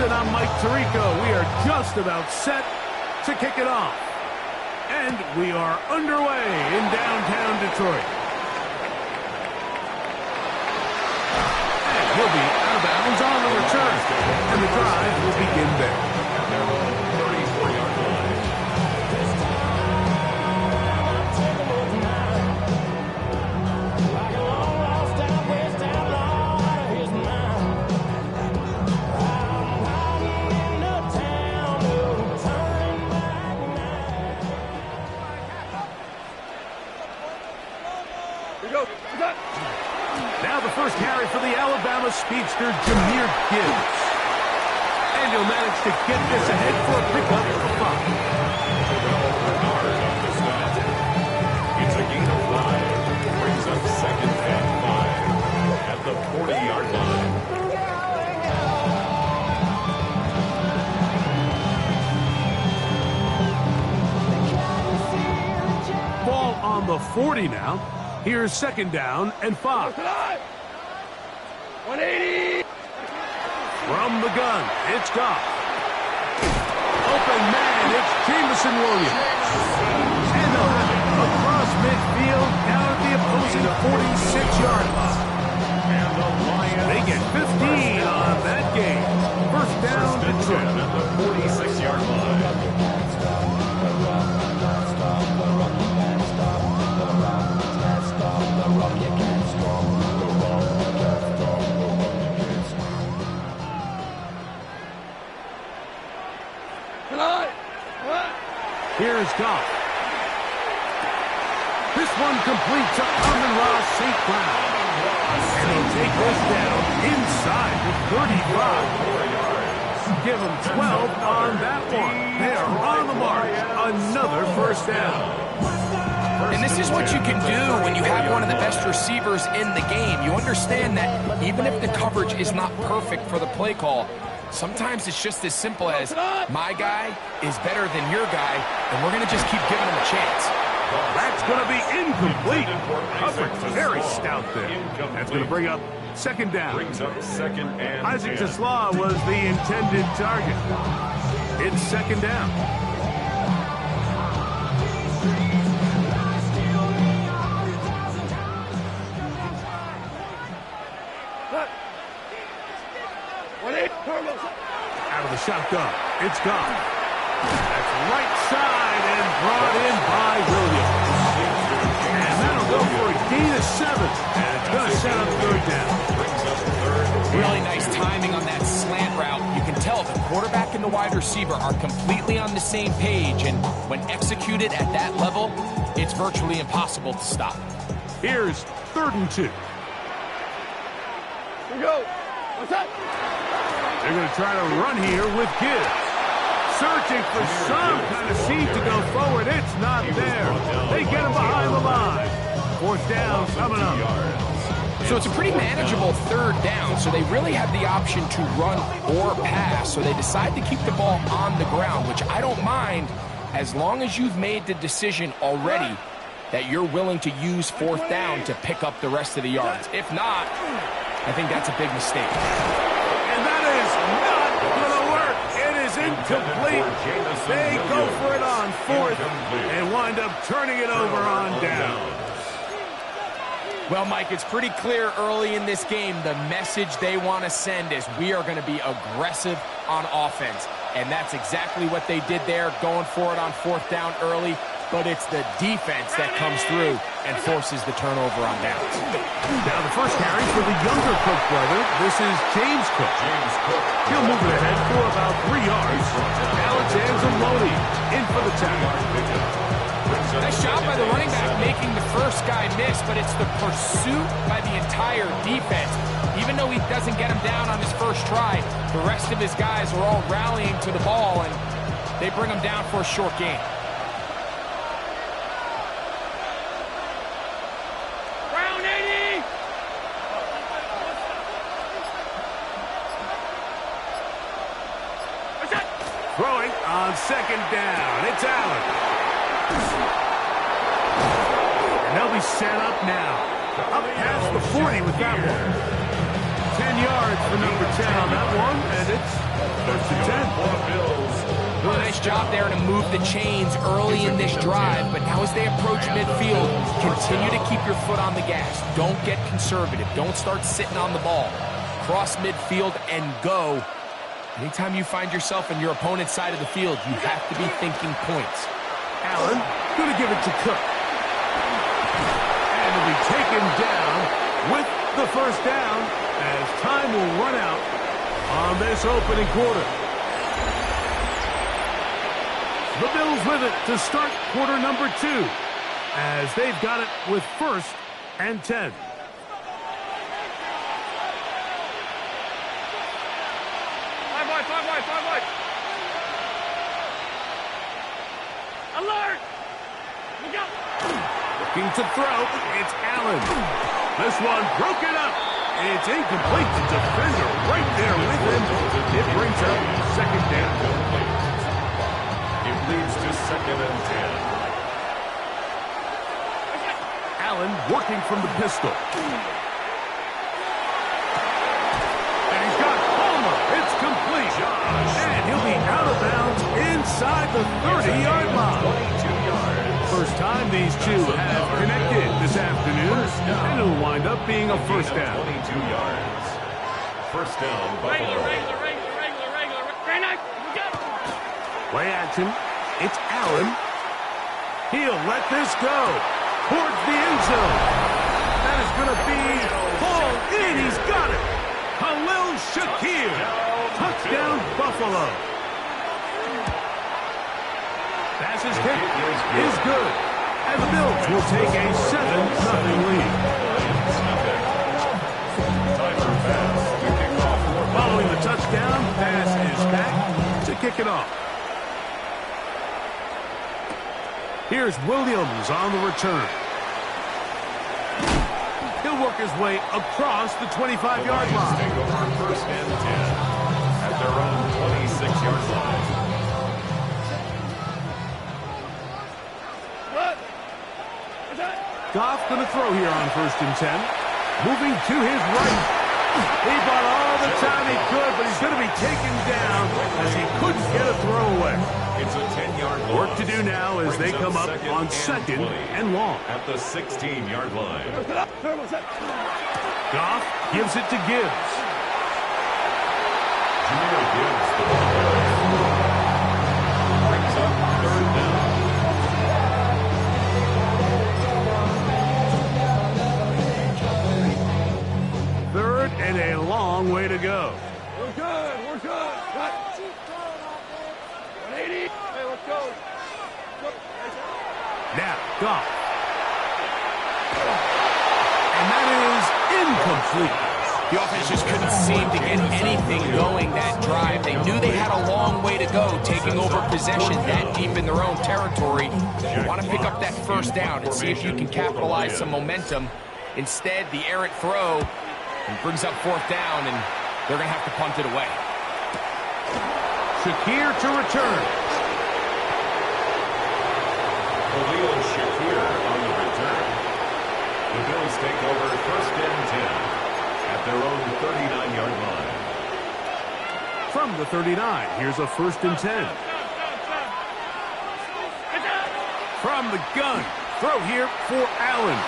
and I'm Mike Tirico. We are just about set to kick it off. And we are underway in downtown Detroit. And he'll be out of bounds on the return. And the drive will begin there. Now the first carry for the Alabama speedster, Jahmyr Gibbs. And he'll manage to get this ahead for a pickup of 5. It's a gain of 5. Brings up 2nd and 5 at the 40-yard line. Ball on the 40 now. Here's 2nd down and 5. 180. From the gun, it's Goff. Open man, it's Jameson Williams. And they'll have it across midfield down at the opposing 46-yard line. And the Lions, They get 15 on that game. First down, Detroit. at the 46-yard line. Here's Goff. This one complete to Amon-Ra St. Brown. And he'll take this down inside the 35. Give him 12 on that one. They're on the mark. Another first down. And this is what you can do when you have one of the best receivers in the game. You understand that even if the coverage is not perfect for the play call, sometimes it's just as simple as my guy is better than your guy, and we're going to just keep giving him a chance. That's going to be incomplete. Coverage very stout there. That's going to bring up 2nd down. Brings up 2nd and Isaac 10. Tesla was the intended target. It's 2nd down. Out of the shotgun, it's gone. That's right side and brought in by Williams. And that'll go for a gain of 7. And it's going to set up 3rd down. Really nice timing on that slant route. You can tell the quarterback and the wide receiver are completely on the same page, and when executed at that level, it's virtually impossible to stop. Here's 3rd and 2. Here we go. What's that? They're going to try to run here with Gibbs. Searching for some kind of seed to go forward. It's not there. They get him behind the line. 4th down coming up. So it's a pretty manageable 3rd down, so they really have the option to run or pass, so they decide to keep the ball on the ground, which I don't mind as long as you've made the decision already that you're willing to use 4th down to pick up the rest of the yards. If not, I think that's a big mistake. And that is not going to work. It is incomplete. They go for it on 4th and wind up turning it over on down. Well, Mike, it's pretty clear early in this game the message they want to send is we are going to be aggressive on offense. And that's exactly what they did there, going for it on 4th down early. But it's the defense that comes through and forces the turnover on downs. Now the first carry for the younger Cook brother. This is James Cook. He'll move it ahead for about 3 yards. Alex Anzalone in for the tackle. Nice job by the running back making the first guy miss, but it's the pursuit by the entire defense. Even though he doesn't get him down on his first try, the rest of his guys are all rallying to the ball, and they bring him down for a short gain. Throwing on 2nd down. It's Allen. And they'll be set up now. Up past the 40 with that one. 10 10 yards for number 10 on that one, and it's first and 10. Well, nice job there to move the chains early in this drive, but now as they approach midfield, continue to keep your foot on the gas. Don't get conservative. Don't start sitting on the ball. Cross midfield and go. Anytime you find yourself on your opponent's side of the field, you have to be thinking points. Allen going to give it to Cook. And will be taken down with the first down as time will run out on this opening quarter. The Bills with it to start quarter number 2 as they've got it with first and 10. Five wide. Alert! Look out! Looking to throw, it's Allen. This one broken up. It's incomplete. The defender right there with him. It brings up second down. It leads to second and 10. Allen working from the pistol. And he's got Palmer. It's complete. And he'll be out of bounds inside the 30-yard line. 22 yards. First time these two have connected this afternoon, and it'll wind up being a first down. 22 yards. First down, Buffalo. Regular. Very nice. We got it. Play action. It's Allen. He'll let this go towards the end zone. That is going to be hauled in. He's got it. Khalil Shakir. Touchdown, Buffalo. Pass's kick is good. And the Bills will take a 7-0 lead. Following the touchdown, pass is back to kick it off. Here's Williams on the return. He'll work his way across the 25-yard line. Take over first and 10 at their own 26-yard line. Goff going to throw here on first and 10. Moving to his right. He bought all the time he could, but he's going to be taken down as he couldn't get a throw away. It's a 10-yard loss. Work to do now as they come up on second and long. At the 16-yard line. Goff gives it to Gibbs. Jahmyr Gibbs the ball. Brings up third down. Third and a long way to go. We're good. Cut. 180. Hey, let's go. Now, Goff. And that is incomplete. The offense just couldn't seem to get anything going that drive. They knew they had a long way to go, taking over possession that deep in their own territory. You want to pick up that first down and see if you can capitalize some momentum. Instead, the errant throw brings up fourth down, and they're going to have to punt it away. Shakir to return. Khalil Shakir on the return. The Bills take over first and 10 at their own 39-yard line. From the 39, here's a first and 10. From the gun, throw here for Allen.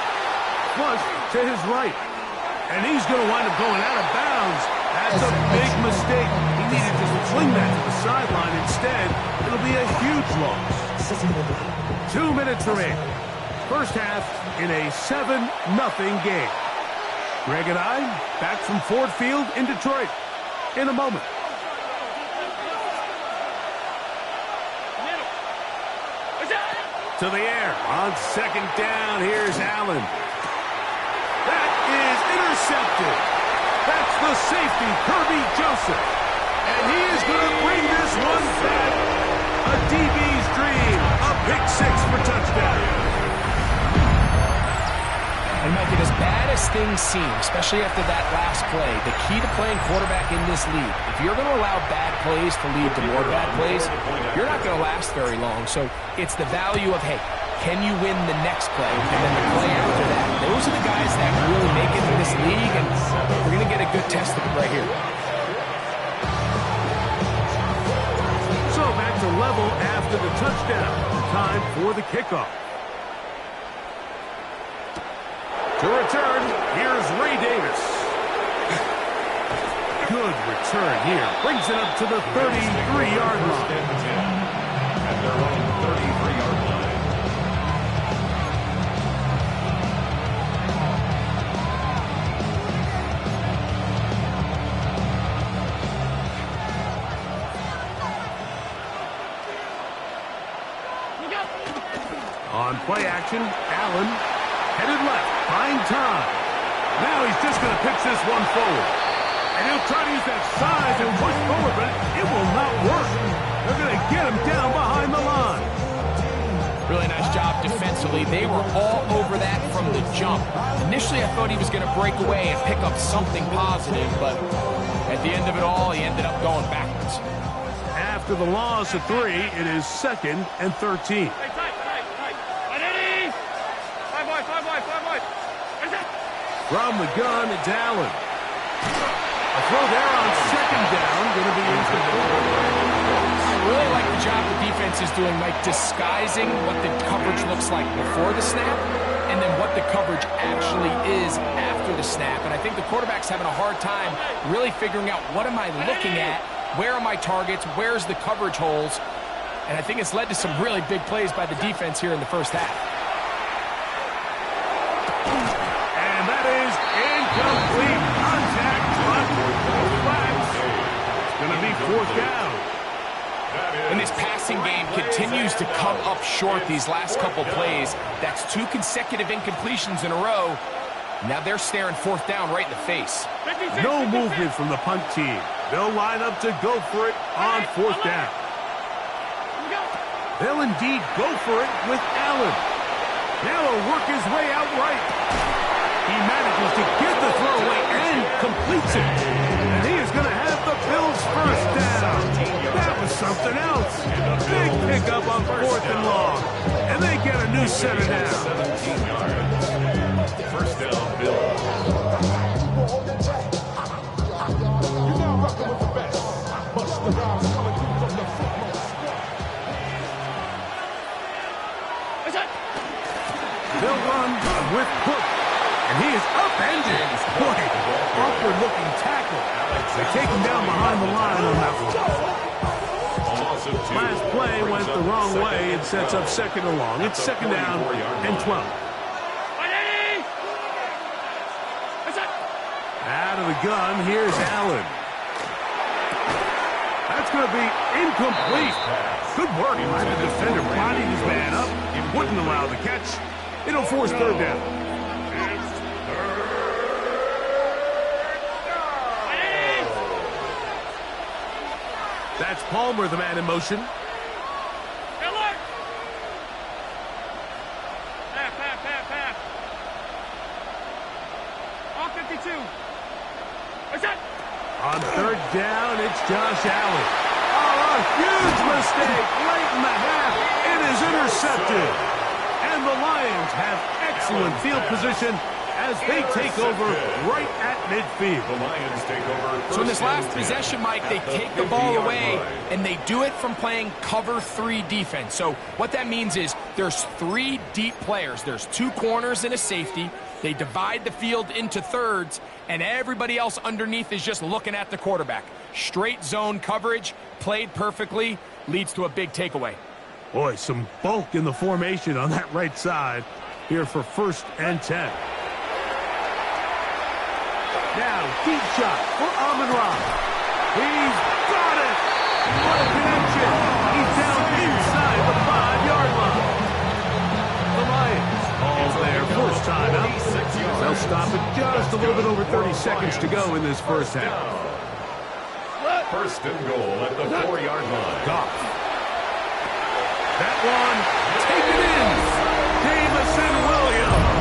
Flush to his right. And he's going to wind up going out of bounds. That's a big mistake. He needed to fling that to the sideline. Instead, it'll be a huge loss. 2 minutes remaining. First half in a 7-0 game. Greg and I back from Ford Field in Detroit in a moment. To the air on second down. Here's Allen. That is intercepted. That's the safety, Kirby Joseph. And he is going to bring this one back. A DB's dream. A pick six for touchdown. And Mike, as bad as things seem, especially after that last play, the key to playing quarterback in this league, if you're going to allow bad plays to lead to more bad plays, you're not going to last very long. So it's the value of, hey, can you win the next play, and then the play after that? Those are the guys that really make it in this league, and we're going to get a good test of it right here. So back to level after the touchdown. Time for the kickoff. To return, here's Ray Davis. Good return here. Brings it up to the 33-yard line. At their own 33-yard line. On play action, Allen headed left, buying time. Now he's just going to pitch this one forward. And he'll try to use that size and push forward, but it will not work. They're going to get him down behind the line. Really nice job defensively. They were all over that from the jump. Initially, I thought he was going to break away and pick up something positive, but at the end of it all, he ended up going backwards. After the loss of 3, it is 2nd and 13. From the gun, it's Allen. A throw there on 2nd down, going to be incomplete. I really like the job the defense is doing, Mike, disguising what the coverage looks like before the snap and then what the coverage actually is after the snap. And I think the quarterback's having a hard time really figuring out what am I looking at, where are my targets, where's the coverage holes. And I think it's led to some really big plays by the defense here in the first half. And that is incomplete contact. It's going to be 4th down. And this passing game continues to come up short these last couple plays. That's 2 consecutive incompletions in a row. Now they're staring 4th down right in the face. No movement from the punt team. They'll line up to go for it on 4th down. They'll indeed go for it with Allen. Now he'll work his way out right. He manages to get the throw away and completes it. And he is going to have the Bills' first down. That was something else. Big pickup on 4th and long. And they get a new set of downs. 17 yards. First down, Bills. They'll run with Cook. And he is upended. Boy, awkward-looking tackle. They take him down behind the line on that one. Last play went the wrong way. It sets up 2nd and long. It's 2nd down and 12. Out of the gun, here's Allen. That's going to be incomplete. Good work by the defender. Bodied his man up. Wouldn't allow the catch. It'll force 3rd down. That's Palmer, the man in motion. Alert! Pass. All 52. What's that? On 3rd down, it's Josh Allen. Oh, a huge mistake late in the half. It is intercepted. And the Lions have excellent field position as they take over right at midfield. The Lions take over. So in this last possession, Mike, they take the ball away, and they do it from playing cover 3 defense. So what that means is there's 3 deep players. There's 2 corners and a safety. They divide the field into thirds, and everybody else underneath is just looking at the quarterback. Straight zone coverage, played perfectly, leads to a big takeaway. Boy, some bulk in the formation on that right side here for 1st and 10. Now, deep shot for Amon-Ra. He's got it. What a connection. He's down inside the 5-yard line. The Lions calls their first time out. They'll stop it just a little bit over 30 seconds to go in this first half. First and goal at the 4-yard line. Goff. That one taken in. Jamison Williams.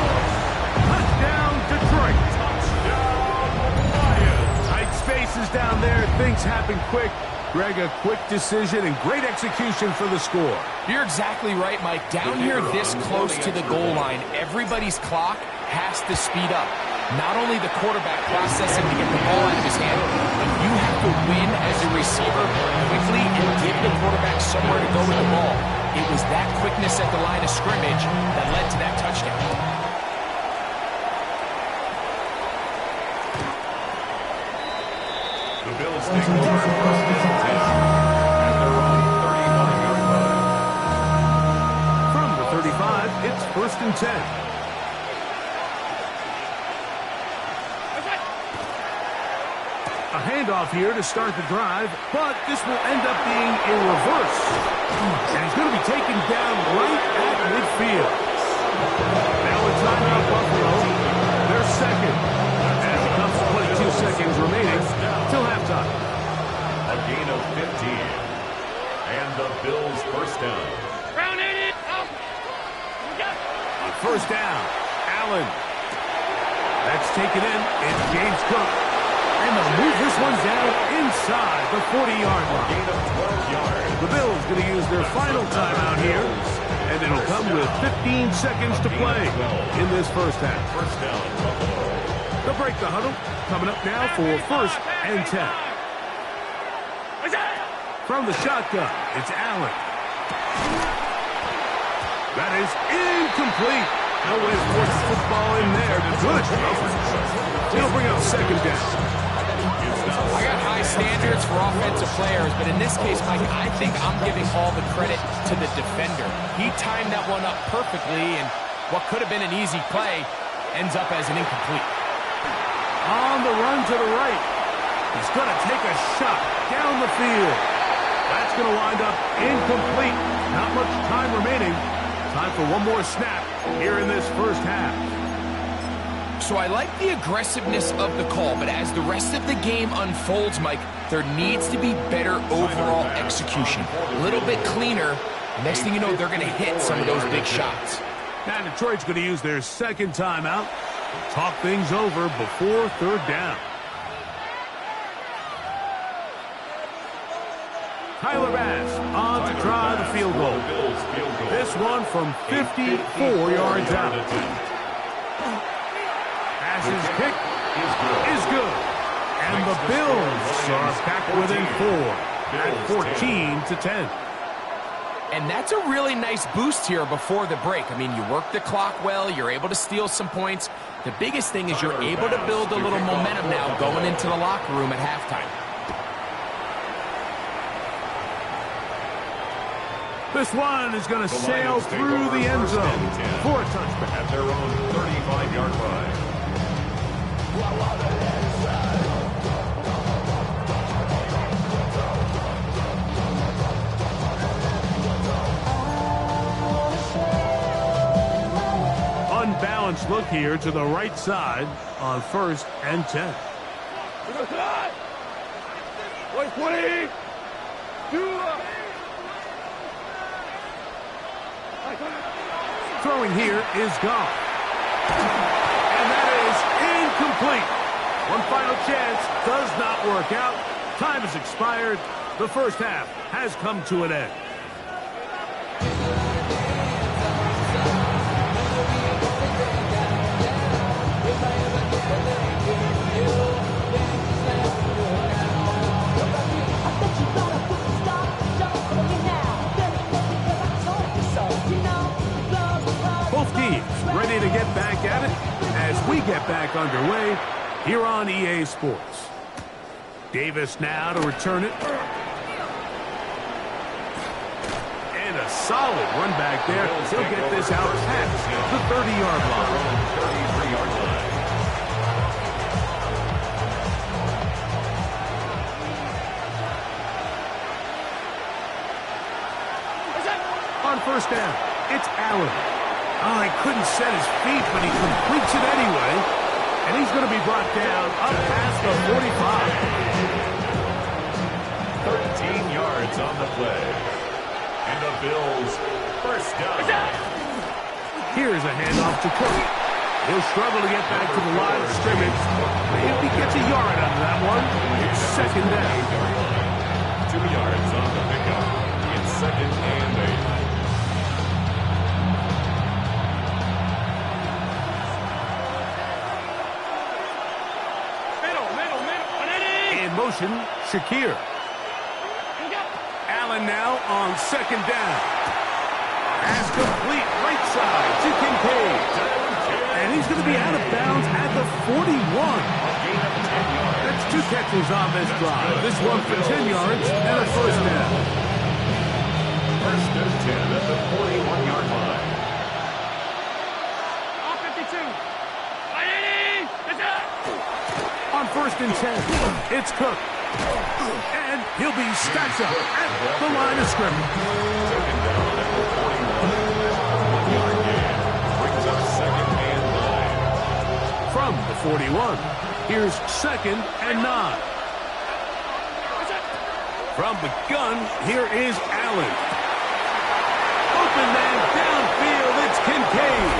Touchdown, Detroit. Tight spaces down there. Things happen quick. Greg, a quick decision and great execution for the score. You're exactly right, Mike. Down here this close to the goal line, everybody's clock has to speed up. Not only the quarterback processing to get the ball out of his hand, but you have to win as a receiver quickly and give the quarterback somewhere to go with the ball. It was that quickness at the line of scrimmage that led to that touchdown. The Bills take over first and 10 at their own 35-yard line. From the 35, it's first and 10. A handoff here to start the drive, but this will end up being a reverse. And he's going to be taken down right at midfield. Now a timeout Buffalo. They're second. As it comes to 22 seconds remaining till halftime. A gain of 15. And the Bills first down. Ground in it. Out. On first down, Allen. That's taken in. It's James Cook. And they'll move this one down inside the 40-yard line. Gain of 12 yards. The Bills going to use their final timeout here, and it'll come with 15 seconds to play in this first half. First down, Buffalo. They'll break the huddle. Coming up now for first and 10. From the shotgun, it's Allen. That is incomplete. No way to force the football in there. Good coverage. He'll bring up second down. I got high standards for offensive players, but in this case, Mike, I think I'm giving all the credit to the defender. He timed that one up perfectly, and what could have been an easy play ends up as an incomplete. On the run to the right. He's going to take a shot down the field. That's going to wind up incomplete. Not much time remaining. Time for one more snap here in this first half. So I like the aggressiveness of the call, but as the rest of the game unfolds, Mike, there needs to be better overall execution. A little bit cleaner. Next thing you know, they're going to hit some of those big shots. Now Detroit's going to use their second timeout. Talk things over before third down. Tyler Bass on to try the field goal. This one from 54 yards out. His kick is good. And the Bills are back within 4 at 14-10. And that's a really nice boost here before the break. I mean, you work the clock well. You're able to steal some points. The biggest thing is you're able to build a little momentum now going into the locker room at halftime. This one is going to sail through the end zone for a touchback. At their own 35-yard line. Unbalanced look here to the right side on first and 10. Throwing here is Goff. And that is incomplete. One final chance does not work out. Time has expired. The first half has come to an end. Both teams ready to get back at it as we get back underway here on EA Sports. Davis now to return it. And a solid run back there. He'll get this out past the 30-yard line. 33-yard line. On first down, it's Allen. Oh, he couldn't set his feet, but he completes it anyway. And he's going to be brought down up past the 45. 13 yards on the play. And the Bills first down. Here's a handoff to Cook. He'll struggle to get back to the line of scrimmage. If he gets a yard out of that one, it's second down. 2 yards on the pickup. It's 2nd and 8. In motion, Shakir. Allen now on 2nd down. Pass complete right side to Kincaid. And he's going to be out of bounds at the 41. That's 2 catches on this drive. This one for 10 yards and a 1st down. 1st and 10 at the 41-yard line. All 52. On 1st and 10, it's Cook. And he'll be stacked up at the line of scrimmage. 2nd down at the 41. 1-yard gain. Brings up 2nd and 9. From the 41, here's 2nd and 9. From the gun, here is Allen. Open man downfield, it's Kincaid.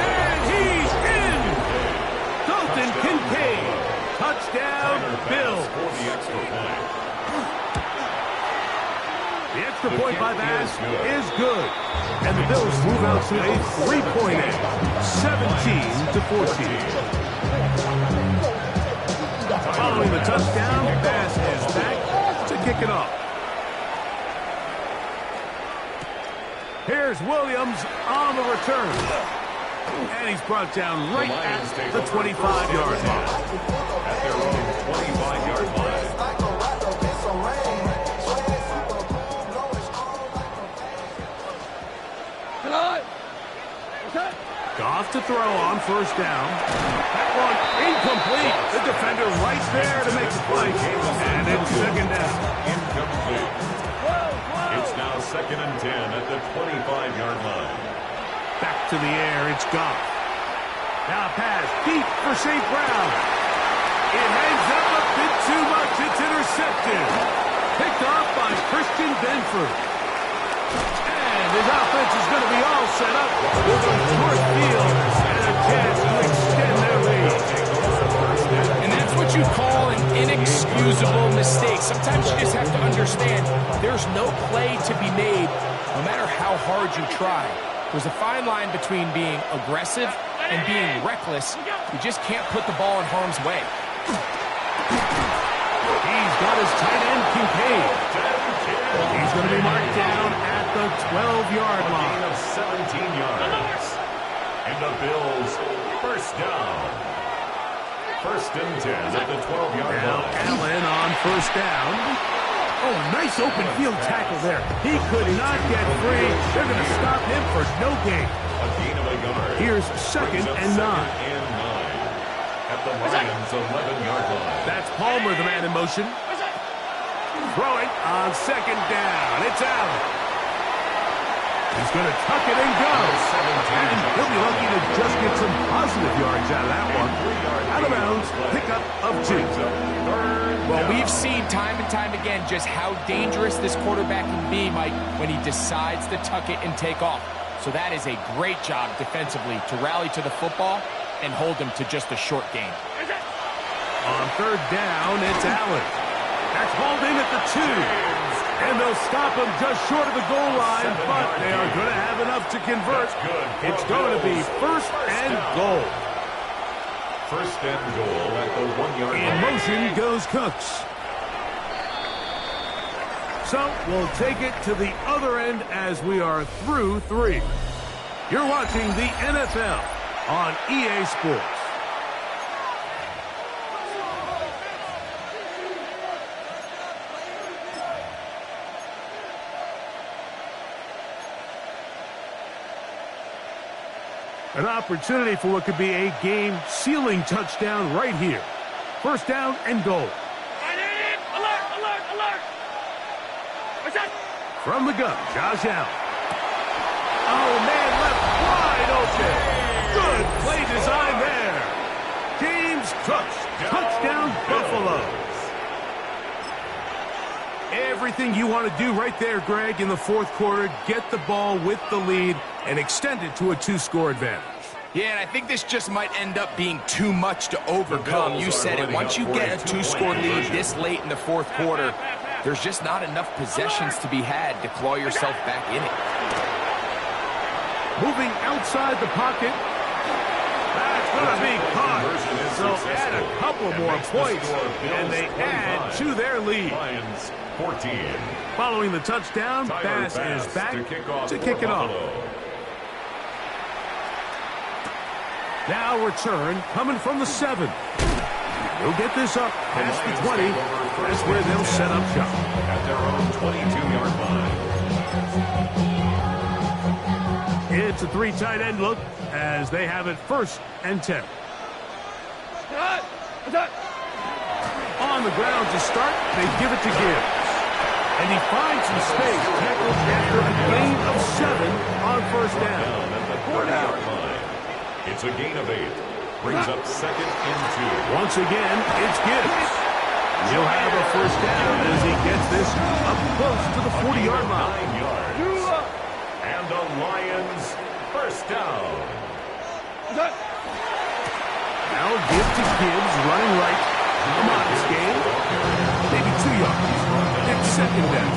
And he's in! Dalton Kincaid. Touchdown, Bills. The extra point by Bass is good. And the Bills move out to a 3-point edge, 17-14. Following the touchdown, Bass is back to kick it off. Here's Williams on the return. And he's brought down right at the 25-yard line. At their own 25-yard line. Goff to throw on 1st down. That one incomplete. The defender right there to make the play. And it's 2nd down. Incomplete. It's now 2nd and 10 at the 25-yard line. Back to the air, it's Goff. Now pass deep for St. Brown. It hangs up a bit too much. It's intercepted. Picked off by Christian Benford. And his offense is going to be all set up with a short field and a chance to extend their lead. And that's what you call an inexcusable mistake. Sometimes you just have to understand there's no play to be made no matter how hard you try. There's a fine line between being aggressive and being reckless. You just can't put the ball in harm's way. He's got his tight end, Kincaid. He's going to be marked down at the 12-yard line. Gain of 17 yards. And the Bills, 1st down. 1st and 10 at the 12-yard line. Allen on 1st down. Oh, nice open field tackle there. He could not get free. They're going to stop him for no gain. A gain of a yard. Here's 2nd and 9. At the Lions' 11-yard line. That's Palmer, the man in motion. Throwing on 2nd down. It's Allen. He's going to tuck it and go. And he'll be lucky to just get some positive yards out of that one. Out of bounds, pickup of 2. Well, we've seen time and time again just how dangerous this quarterback can be, Mike, when he decides to tuck it and take off. So that is a great job defensively to rally to the football and hold him to just a short gain. On 3rd down, it's Allen. That's hauled in at the 2. And they'll stop him just short of the goal line, but they are going to have enough to convert. It's going to be 1st and goal. 1st and goal at the 1-yard line. In motion goes Cooks. So we'll take it to the other end as we are through 3. You're watching the NFL on EA Sports. An opportunity for what could be a game-sealing touchdown right here. 1st down and goal. Alert, alert, alert! What's that? From the gun, Josh Allen. Oh, man, left wide open. Good play design there. James Cooks, touchdown Buffalo. Everything you want to do right there, Greg, in the 4th quarter, get the ball with the lead and extend it to a 2-score advantage. Yeah, and I think this just might end up being too much to overcome. You said it. Once you get a 2-score lead this late in the 4th quarter, there's just not enough possessions to be had to claw yourself back in it. Moving outside the pocket. That's going to be caught. So add a couple more points, and they add to their lead. Lions 14. Following the touchdown, Bass is back to kick it off. Now return coming from the 7. He'll get this up past the 20. That's where they'll set up shop. At their own 22-yard line. It's a 3 tight end look as they have it 1st and 10. On the ground to start, they give it to Gibbs. And he finds some space, tackled after a gain of 7 on 1st down. At the 40-yard line. It's a gain of 8. Brings up 2nd and 2. Once again, it's Gibbs. He'll have a 1st down as he gets this up close to the 40-yard line. 9 yards. And the Lions 1st down. Now give to Gibbs, running right. A modest gain. Maybe 2 yards. It's 2nd down.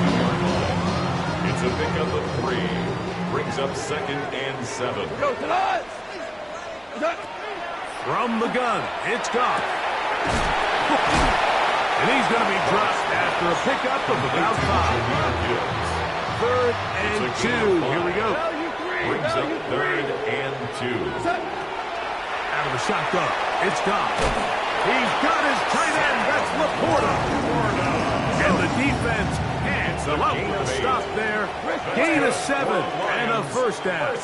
It's a pickup of 3. Brings up 2nd and 7. From the gun, it's Goff. And he's going to be dropped after a pickup of about 5. 3rd and 2. Here we go. Brings up 3rd and 2. Out of the shotgun, it's Goff. He's got his tight end. That's Laporta. And the defense can't love the stop there. Gain of 7 and a 1st down.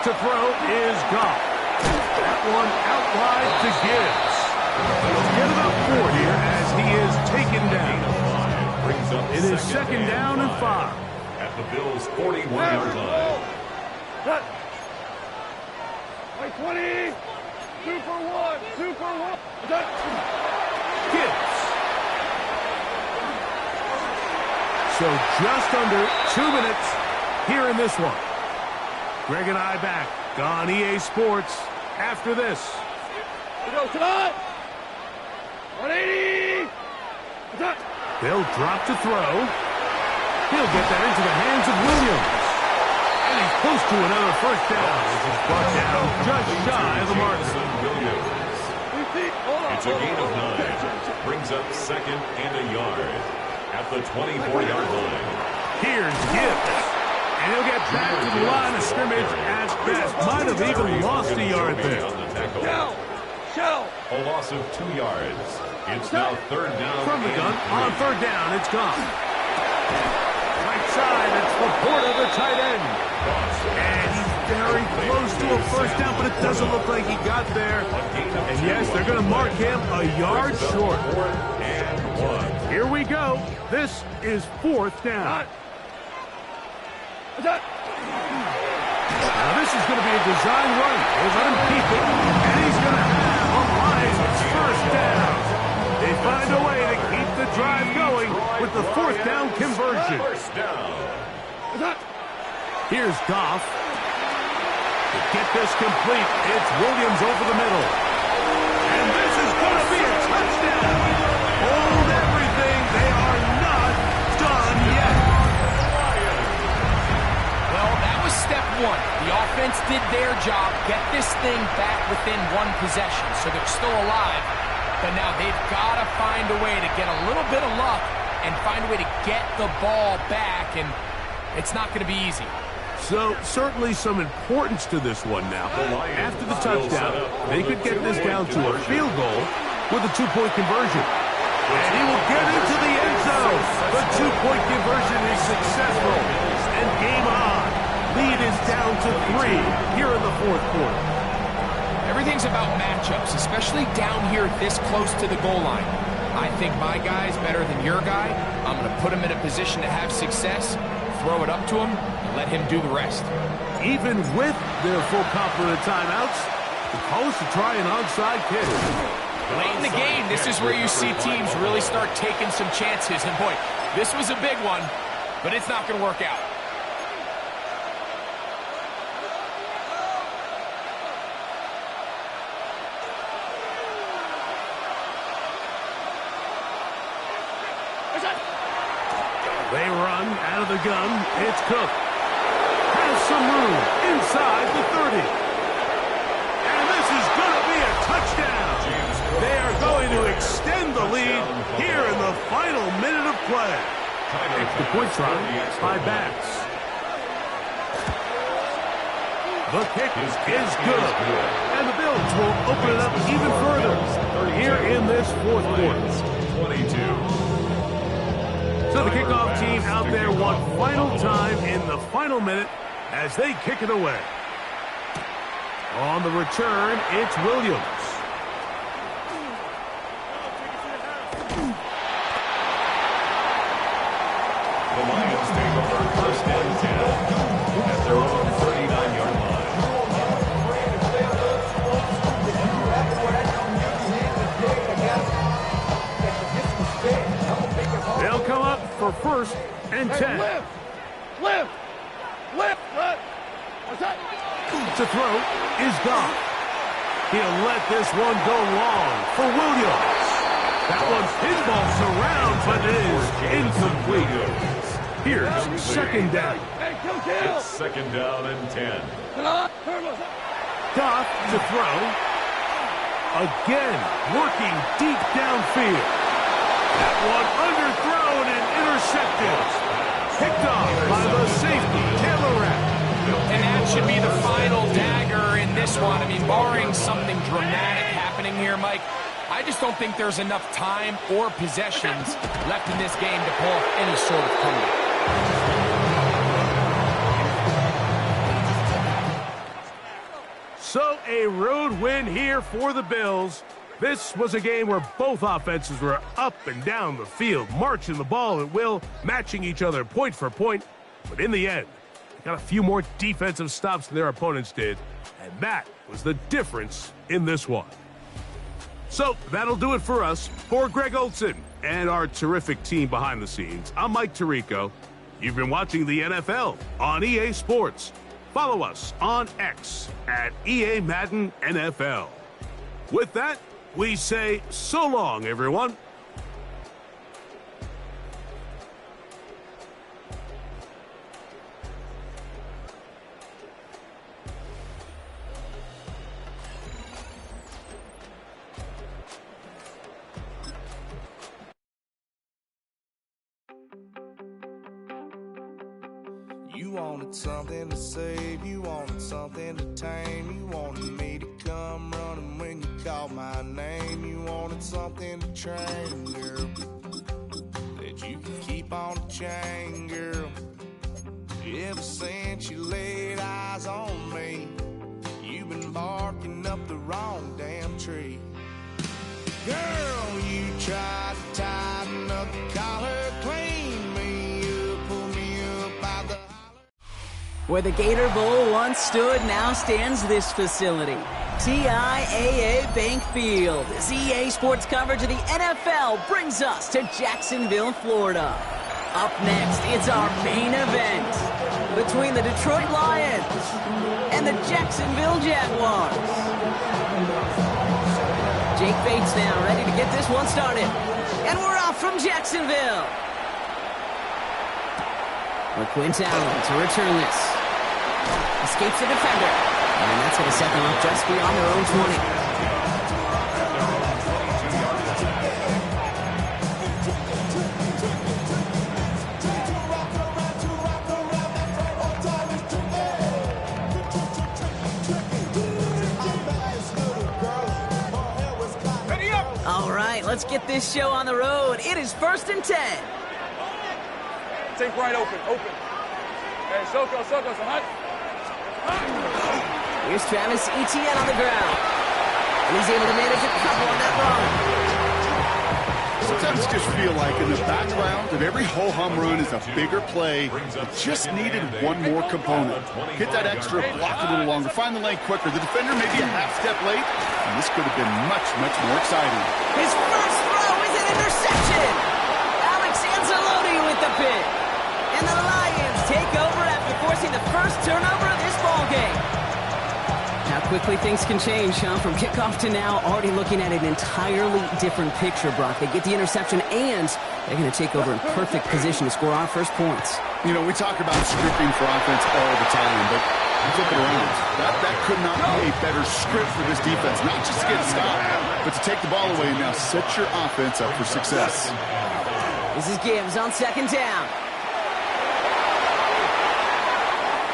To throw is Goff. That one out wide to Gibbs. He'll get about 4 here as he is taken down. It is 2nd down and 5. At the Bills' 41-yard line. 20. 2 for 1. 2 for 1. Gibbs. So just under 2 minutes here in this one. Greg and I back on EA Sports after this. Go tonight. 180. They'll drop to throw. He'll get that into the hands of Williams. And he's close to another 1st down. This is brought down just shy of the mark. It's a gain of 9. Brings up 2nd and a yard. At the 24-yard line. Here's Gibbs. And he'll get back to the line of scrimmage as Bass might have even lost a yard there. A loss of 2 yards. It's now 3rd down. From the gun, on 3rd down, it's gone. Right side, it's Laporta, the tight end. And he's very close to a 1st down, but it doesn't look like he got there. And yes, they're going to mark him a yard short. Here we go. This is 4th down. Now this is going to be a design run. They'll let him keep it, and he's going to have a Lions 1st down. They find a way to keep the drive going with the 4th down conversion. Here's Goff. To get this complete, it's Williams over the middle. And this is going to be a touchdown. Hold everything. They are not done yet. Well, that was step 1. The offense did their job, get this thing back within 1 possession, so they're still alive. But now they've got to find a way to get a little bit of luck and find a way to get the ball back, and it's not going to be easy. So, certainly some importance to this one now. After the touchdown, they could get this down to a field goal with a 2-point conversion. And he will get into the end zone. The 2-point conversion is successful. And game on. Lead is down to 3 here in the 4th quarter. Everything's about matchups, especially down here this close to the goal line. I think my guy's better than your guy. I'm going to put him in a position to have success, throw it up to him, and let him do the rest. Even with their full complement of timeouts, the call is to try an onside kick. Late in the game, this is where you see teams really start taking some chances. And boy, this was a big one, but it's not going to work out. They run out of the gun. It's Cook. Has some room inside the 30. And this is going to be a touchdown. They are going to extend the lead here in the final minute of play. The point try by Bass. The kick is good. And the Bills will open it up even further here in this fourth quarter. 22. So the kickoff team out there one final time in the final minute as they kick it away. On the return, it's Williams. The Lions take over first and 10 at their own 39-yard line. They'll come up for first and 10. Lift! What's that? To throw is Goff. He'll let this one go long for Williams. That one pinballs around, but it is incomplete. Here's second down. Hey, kill! It's second down and 10. Goff to throw. Again, working deep downfield. That one underthrown and intercepted. Picked off by the safety, Taylor Rapp. And that should be the final dagger in this one. I mean, barring something dramatic happening here, Mike, I just don't think there's enough time or possessions left in this game to pull off any sort of comeback. So a road win here for the Bills. This was a game where both offenses were up and down the field, marching the ball at will, matching each other point for point. But in the end, they got a few more defensive stops than their opponents did, and that was the difference in this one. So that'll do it for us. For Greg Olson and our terrific team behind the scenes, I'm Mike Tirico. You've been watching the NFL on EA Sports. Follow us on X at EA Madden NFL. With that, we say so long, everyone. You wanted something to save, you wanted something to tame, you wanted me to come running when you called my name, you wanted something to train, girl, that you can keep on the chain, girl. Ever since you laid eyes on me, you've been barking up the wrong damn tree. Girl, you tried to tighten up the collar, clean me up, pull me up by the... Where the Gator Bowl once stood, now stands this facility. TIAA Bank Field. As EA Sports coverage of the NFL brings us to Jacksonville, Florida. Up next, it's our main event between the Detroit Lions and the Jacksonville Jaguars. Jake Bates now ready to get this one started. And we're off from Jacksonville. Quint Allen to return this. Escapes the defender. And that's going to set them up just beyond their own 20. All right, let's get this show on the road. It is 1st and 10. Take right open. Hey, Soko, so hot. Here's Travis Etienne on the ground. And he's able to manage a couple on that run. Sometimes just feel like in the background of every ho-hum run is a bigger play. It just needed one more component. Hit that extra, block a little longer, find the lane quicker. The defender may be a half step late, and this could have been much, much more exciting. His first throw is an interception. Alex Anzalone with the pick. And the Lions take over after forcing the first turnover of this ballgame. How quickly things can change, huh? From kickoff to now, already looking at an entirely different picture, Brock. They get the interception, and they're going to take over in perfect position to score our first points. You know, we talk about scripting for offense all the time, but flip it around. That could not be a better script for this defense. Not just to get a stop, but to take the ball away and now set your offense up for success. This is Gibbs on second down.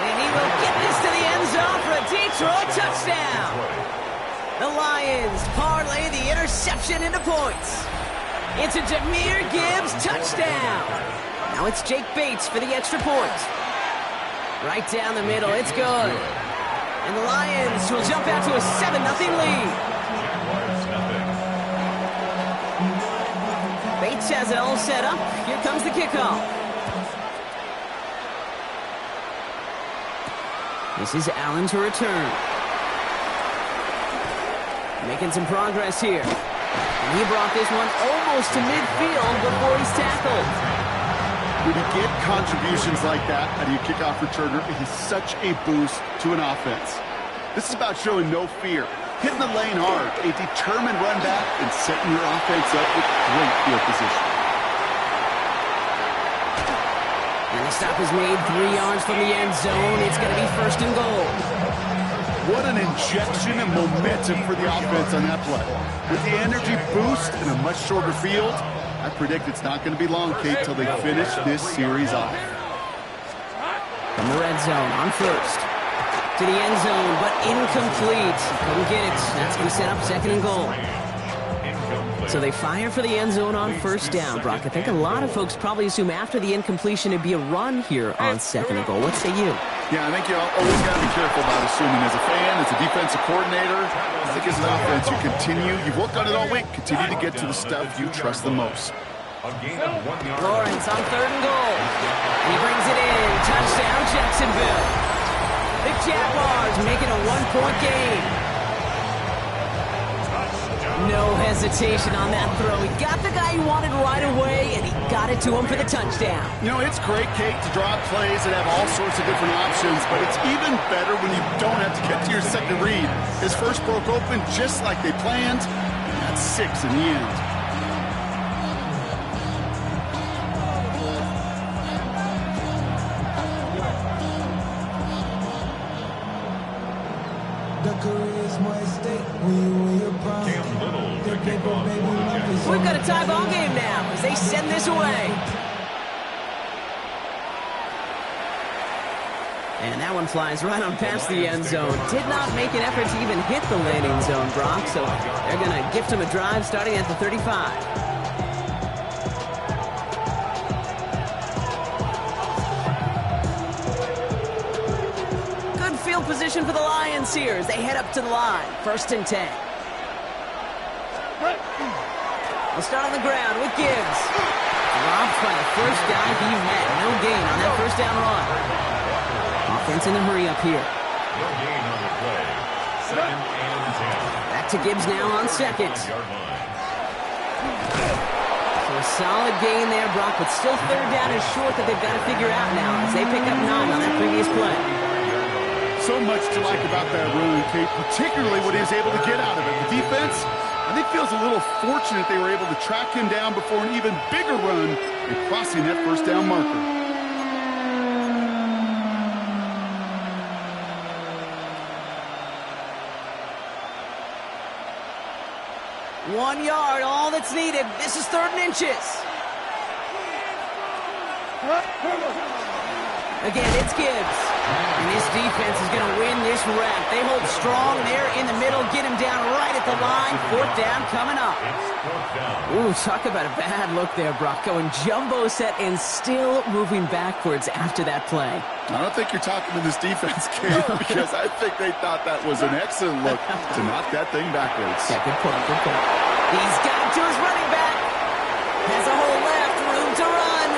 And he will get this to the end zone for a Detroit touchdown. The Lions parlay the interception into points. It's a Jahmyr Gibbs touchdown. Now it's Jake Bates for the extra point. Right down the middle, it's good. And the Lions will jump out to a 7-0 lead. Bates has it all set up. Here comes the kickoff. This is Allen to return. Making some progress here. And he brought this one almost to midfield before he's tackled. When you get contributions like that out of your kickoff returner, it is such a boost to an offense. This is about showing no fear, hitting the lane hard, a determined run back, and setting your offense up with great field position. And the stop is made 3 yards from the end zone. It's going to be first and goal. What an injection of momentum for the offense on that play. With the energy boost in a much shorter field, I predict it's not going to be long, Kate, till they finish this series off. From the red zone on first. To the end zone, but incomplete. Couldn't get it. That's going to set up second and goal. So they fire for the end zone on first down, Brock. I think a lot of folks probably assume after the incompletion it'd be a run here on second and goal. What say you? Yeah, I think you always got to be careful about assuming as a fan, as a defensive coordinator. I think as an offense, you've worked on it all week, continue to get to the stuff you trust the most. Lawrence on third and goal. He brings it in. Touchdown, Jacksonville. The Jaguars make it a 1-point game. No hesitation on that throw. He got the guy he wanted right away, and he got it to him for the touchdown. You know, it's great, Kate, to draw plays and have all sorts of different options, but it's even better when you don't have to get to your second read. His first broke open just like they planned, and that's 6 in the end. We've got a tie ball game now as they send this away. And that one flies right on past the end zone. Did not make an effort to even hit the landing zone, Brock, so they're going to gift him a drive starting at the 35. Good field position for the Lions here as they head up to the line. First and 10. We'll start on the ground with Gibbs. Dropped by the first guy he met. No gain on that first down run. Offense in a hurry up here. No gain on the play. 2nd and 10. Back to Gibbs now on second. So a solid gain there, Brock, but still third down is short that they've got to figure out now as they pick up 9 on that previous play. So much to like about that run, Kate, particularly what he was able to get out of it. The defense, I think, feels a little fortunate they were able to track him down before an even bigger run and crossing that first down marker. One yard, all that's needed. This is 3rd and inches. Again, it's Gibbs. And this defense is going to win this rep. They hold strong there in the middle, get him down right at the line. 4th down coming up. Ooh, talk about a bad look there, Brock. Going jumbo set and still moving backwards after that play. I don't think you're talking to this defense, Kate, because I think they thought that was an excellent look to knock that thing backwards. Yeah, good point, good point. He's got it to his running back. Has a hole left, room to run.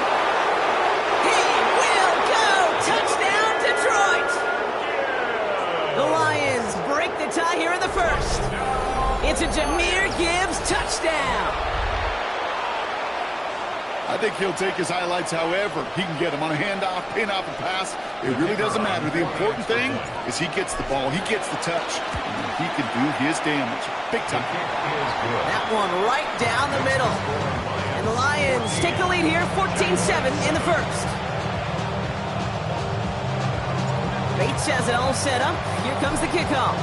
He will go! Touchdown, Detroit! The Lions break the tie here in the first. It's a Jahmyr Gibbs touchdown. I think he'll take his highlights however he can get them on a handoff, pin off, and pass. It really doesn't matter. The important thing is he gets the ball, he gets the touch, and he can do his damage. Big time. That one right down the middle. And the Lions take the lead here, 14-7 in the first. Bates has it all set up. Here comes the kickoff.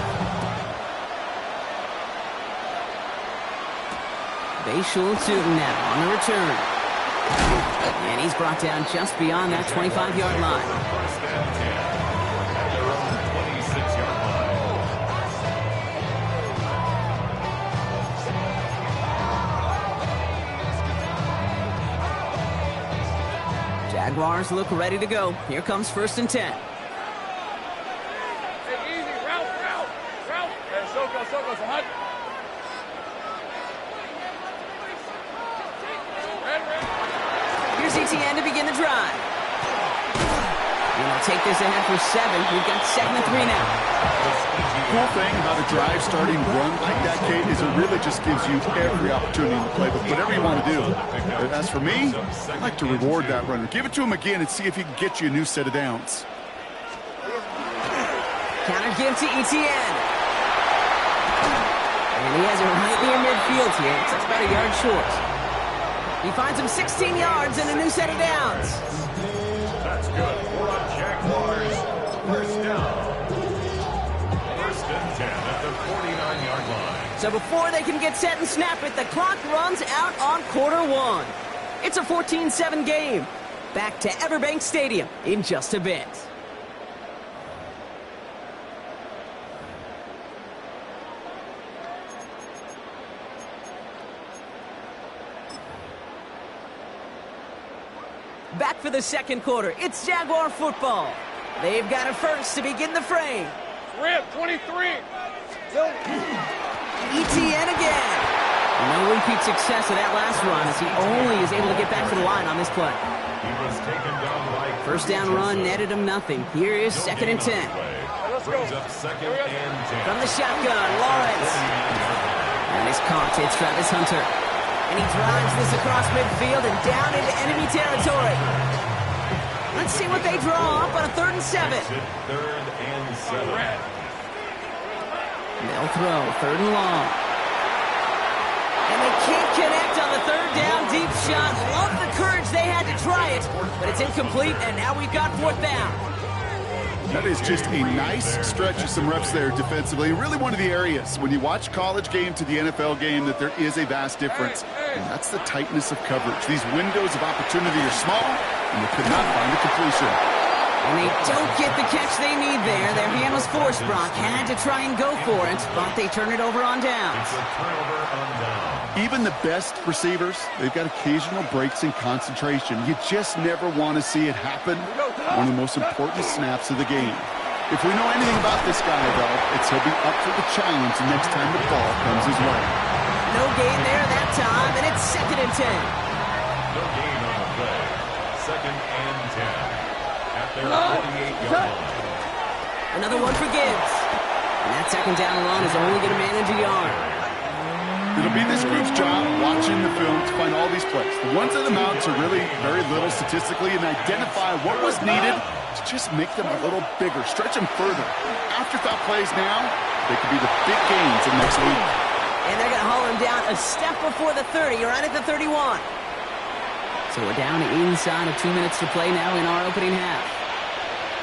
Bayshul Tootin now on the return. And he's brought down just beyond that 25-yard line. First and 10 at their own 26-yard line. Jaguars look ready to go. Here comes 1st and 10. Hey, easy. Route. Hey, Soko, so hot. Here's ETN to begin the drive. And they'll take this ahead for 7. We've got 2nd and 3 now. Cool thing about a drive starting run like that, Kate, is it really just gives you every opportunity to play with whatever you want to do. As for me, I like to reward that runner. Give it to him again and see if he can get you a new set of downs. Counter give to ETN. And he has it right near midfield here. It's about a yard short. He finds him 16 yards and a new set of downs. That's good for a Jaguars. First down. 1st and 10 at the 49-yard line. So before they can get set and snap it, the clock runs out on quarter 1. It's a 14-7 game. Back to Everbank Stadium in just a bit. Back for the second quarter. It's Jaguar football. They've got it first to begin the frame. Rip, 23. ETN again. No repeat success of that last run as he only is able to get back to the line on this play. He was taken down by First down run netted him nothing. Here is 2nd and 10. Brings up 2nd and 10. From the shotgun, Lawrence. And it's caught. It's Travis Hunter. And he drives this across midfield and down into enemy territory. Let's see what they draw up on a 3rd and 7. 3rd and 7. They'll throw 3rd and long. And they can't connect on the 3rd down deep shot. Love the courage they had to try it, but it's incomplete, and now we've got 4th down. That is just a nice stretch of some reps there defensively. Really one of the areas when you watch college game to the NFL game that there is a vast difference. And that's the tightness of coverage. These windows of opportunity are small, and they could not find a completion. And they don't get the catch they need there. Their hand was forced. Brock had to try and go for it, but they turn it over on downs. It's a turnover on down. Even the best receivers, they've got occasional breaks in concentration. You just never want to see it happen. One of the most important snaps of the game. If we know anything about this guy, though, it's he'll be up for the challenge the next time the ball comes his way. No gain there that time, and it's 2nd and 10. No gain on the play. 2nd and 10 at their 48-yard line. Another one for Gibbs. And that 2nd down run is only going to manage a yard. It'll be this group's job watching the film to find all these plays. The ones that amount to really very little statistically and identify what was needed to just make them a little bigger, stretch them further. Afterthought plays now, they could be the big gains in next week. And they're going to haul him down a step before the 30, right at the 31. So we're down inside of 2 minutes to play now in our opening half.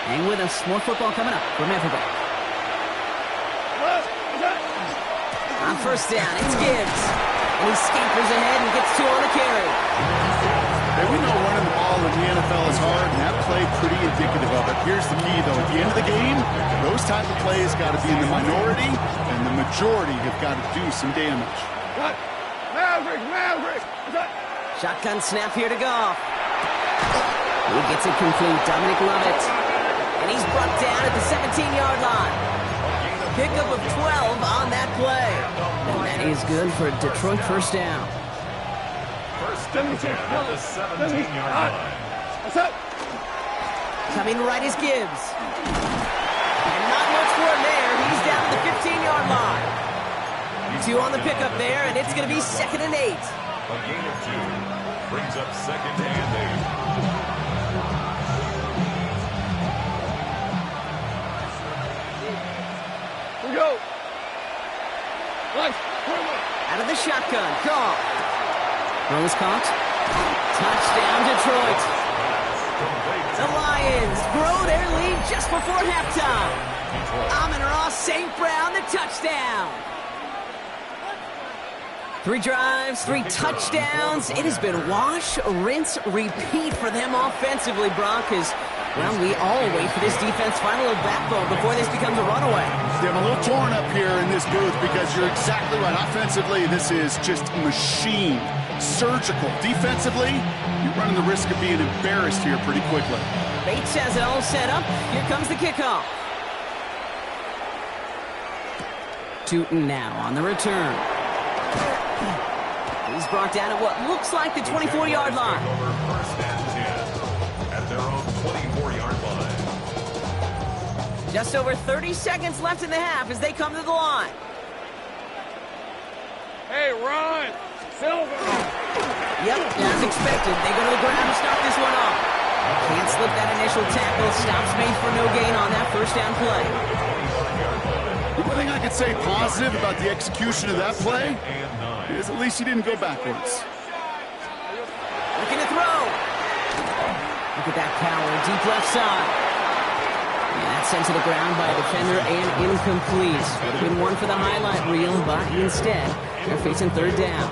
Hang with us. More football coming up from Everbank. On 1st down, it's Gibbs. And he scampers ahead and gets 2 on the carry. Hey, we know running the ball in the NFL is hard, and that play pretty indicative of it. Here's the key, though. At the end of the game, those type of plays got to be in the minority, and the majority have got to do some damage. What? Maverick! Shotgun snap here to Goff. He gets it complete. Dominic Lovett. And he's brought down at the 17-yard line. Pickup of 12 on that play. And that is good for Detroit 1st down. 1st and 10 at the 17-yard line. What's up? Coming right is Gibbs. And not much for him there. He's down to the 15-yard line. 2 on the pickup there, and it's going to be 2nd and 8. A gain of 2. Brings up 2nd and 8. We go. Nice. Out of the shotgun. Goff. Throws caught. Touchdown, Detroit. The Lions grow their lead just before halftime. Amon-Ra St. Brown, the touchdown. 3 drives, 3 touchdowns. It has been wash, rinse, repeat for them offensively, Brock, as, well, we all wait for this defense final backbone before this becomes a runaway. Yeah, I'm a little torn up here in this booth because you're exactly right. Offensively, this is just machine, surgical. Defensively, you're running the risk of being embarrassed here pretty quickly. Bates has it all set up. Here comes the kickoff. Tootin now on the return. He's brought down at what looks like the 24-yard line. First and 10 at their own 24-yard line. Just over 30 seconds left in the half as they come to the line. Hey, Ron. Silver. Yep, as expected, they go to the ground to start this one off. Can't slip that initial tackle. Stops made for no gain on that first down play. The one thing I could say positive about the execution of that play is at least he didn't go backwards. Looking to throw. Look at that power, deep left side. And that's sent to the ground by a defender and incomplete. Would have been one for the highlight reel, but instead, they're facing 3rd down.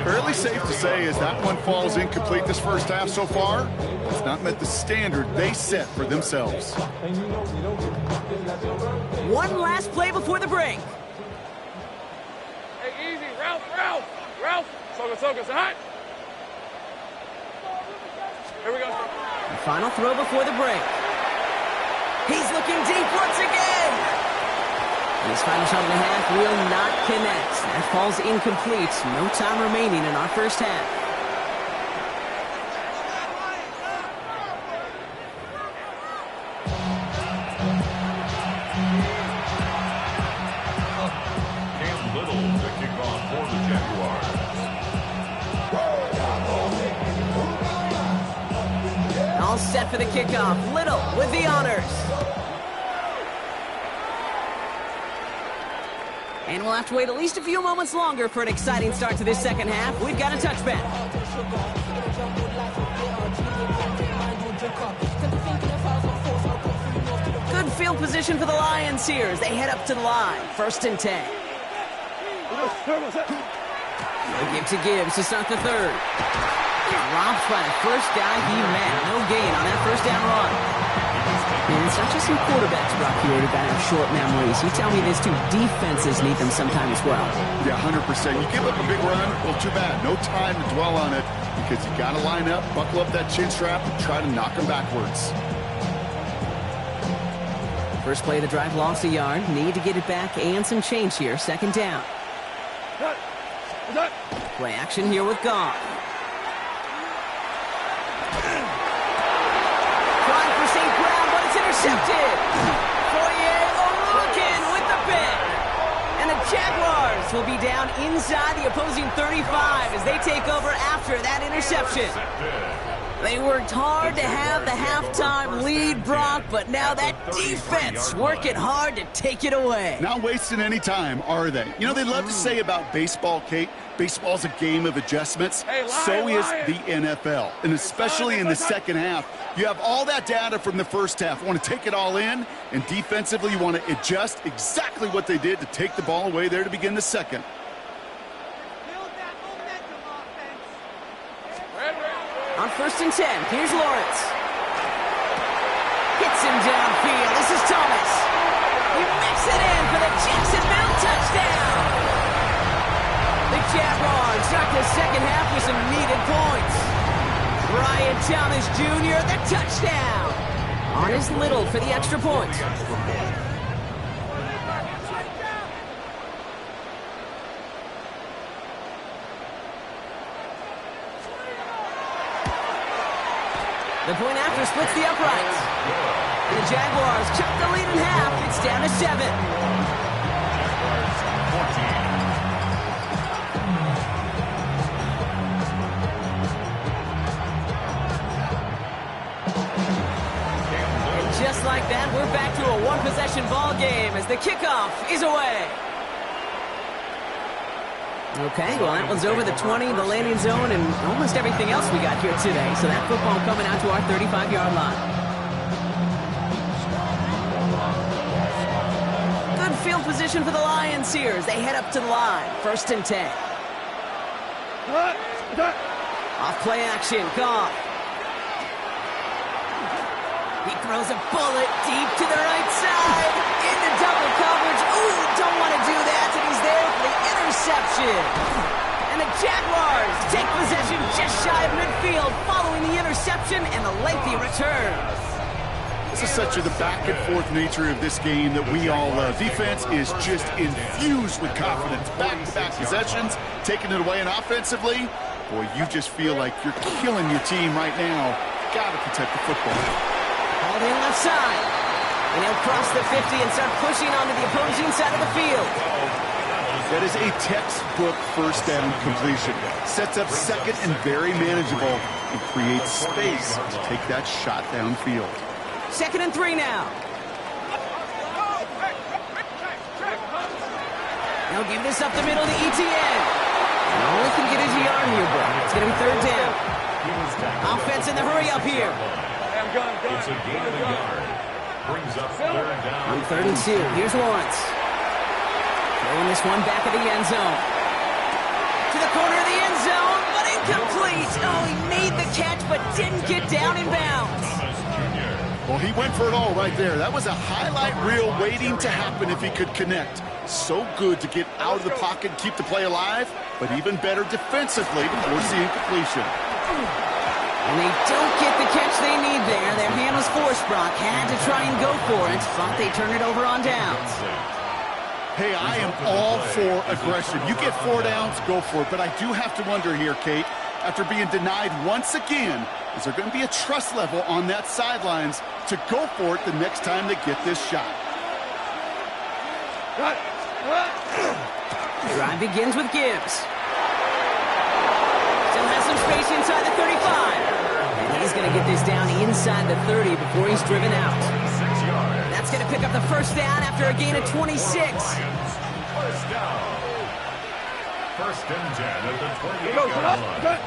Fairly safe to say as that one falls incomplete this first half so far, it's not met the standard they set for themselves. One last play before the break. Hey, easy. Ralph. Soga, hot. Here we go. The final throw before the break. He's looking deep once again. And his final shot and a half will not connect. That falls incomplete. No time remaining in our first half. Cam Little to kick off for the Jaguars. All set for the kickoff. Little with the honors. And we'll have to wait at least a few moments longer for an exciting start to this second half. We've got a touchback. Good field position for the Lions here as they head up to the line. 1st and 10. The give to Gibbs to start the 3rd. Robbed by the first guy he met. No gain on that first down run. And it's not just some quarterbacks, Brock, here that have short memories. You tell me this too. Defenses need them sometime as well. Yeah, 100%. You give up a big run, well, too bad. No time to dwell on it because you got to line up, buckle up that chin strap, and try to knock them backwards. First play of the drive, lost a yard. Need to get it back and some change here. 2nd down. Play action here with Goff. Trying for St. Brown, but it's intercepted. Fourier looking with the pick. And the Jaguars will be down inside the opposing 35 as they take over after that interception. They worked hard to have the halftime lead, Brock, but now that defense working hard to take it away. Not wasting any time, are they? You know, they love to say about baseball, Kate, baseball's a game of adjustments. So is the NFL, and especially in the second half. You have all that data from the first half. You want to take it all in, and defensively you want to adjust exactly what they did to take the ball away there to begin the second. On 1st and 10, here's Lawrence. Hits him downfield. This is Thomas. He whips it in for the Jacksonville touchdown. The Jaguars start the second half with some needed points. Brian Thomas Jr., the touchdown. On his Little for the extra point. The point after splits the uprights. And the Jaguars cut the lead in half. It's down to 7. possession ball game as the kickoff is away. Okay, well, that one's over the 20, the landing zone, and almost everything else we got here today. So that football coming out to our 35-yard line. Good field position for the Lions here as they head up to the line. 1st and 10. Off play action, Goff. He throws a bullet deep to the right side. Into double coverage. Ooh, don't want to do that. And he's there for the interception. And the Jaguars take possession just shy of midfield following the interception and the lengthy return. This is such the back-and-forth nature of this game that we all love. Defense is just infused with confidence. Back-to-back possessions, taking it away, and offensively, boy, you just feel like you're killing your team right now. Got to protect the football. All in left side. And he'll cross the 50 and start pushing onto the opposing side of the field. That is a textbook first down completion. Sets up second and very manageable and creates space to take that shot downfield. 2nd and 3 now. He'll give this up the middle to ETN. Only can get his yard here, bro. It's going to be 3rd down. Offense in the hurry up here. It's a gain of a yard. Brings up 3rd down. On 3rd and 2, here's Lawrence. Throwing this one back of the end zone. To the corner of the end zone, but incomplete. Oh, he made the catch, but didn't get down in bounds. Well, he went for it all right there. That was a highlight reel waiting to happen if he could connect. So good to get out of the pocket and keep the play alive, but even better defensively to force the incompletion. And they don't get the catch they need there. Their hand was forced, Brock. Had to try and go for it, but they turn it over on downs. Hey, I am all for aggression. You get 4 downs, go for it. But I do have to wonder here, Kate, after being denied once again, is there going to be a trust level on that sidelines to go for it the next time they get this shot? Drive begins with Gibbs. Still has some space inside the 35. And he's going to get this down inside the 30 before he's driven out. That's going to pick up the 1st down after a gain of 26. 1st down. 1st and 10 at the 28-yard line.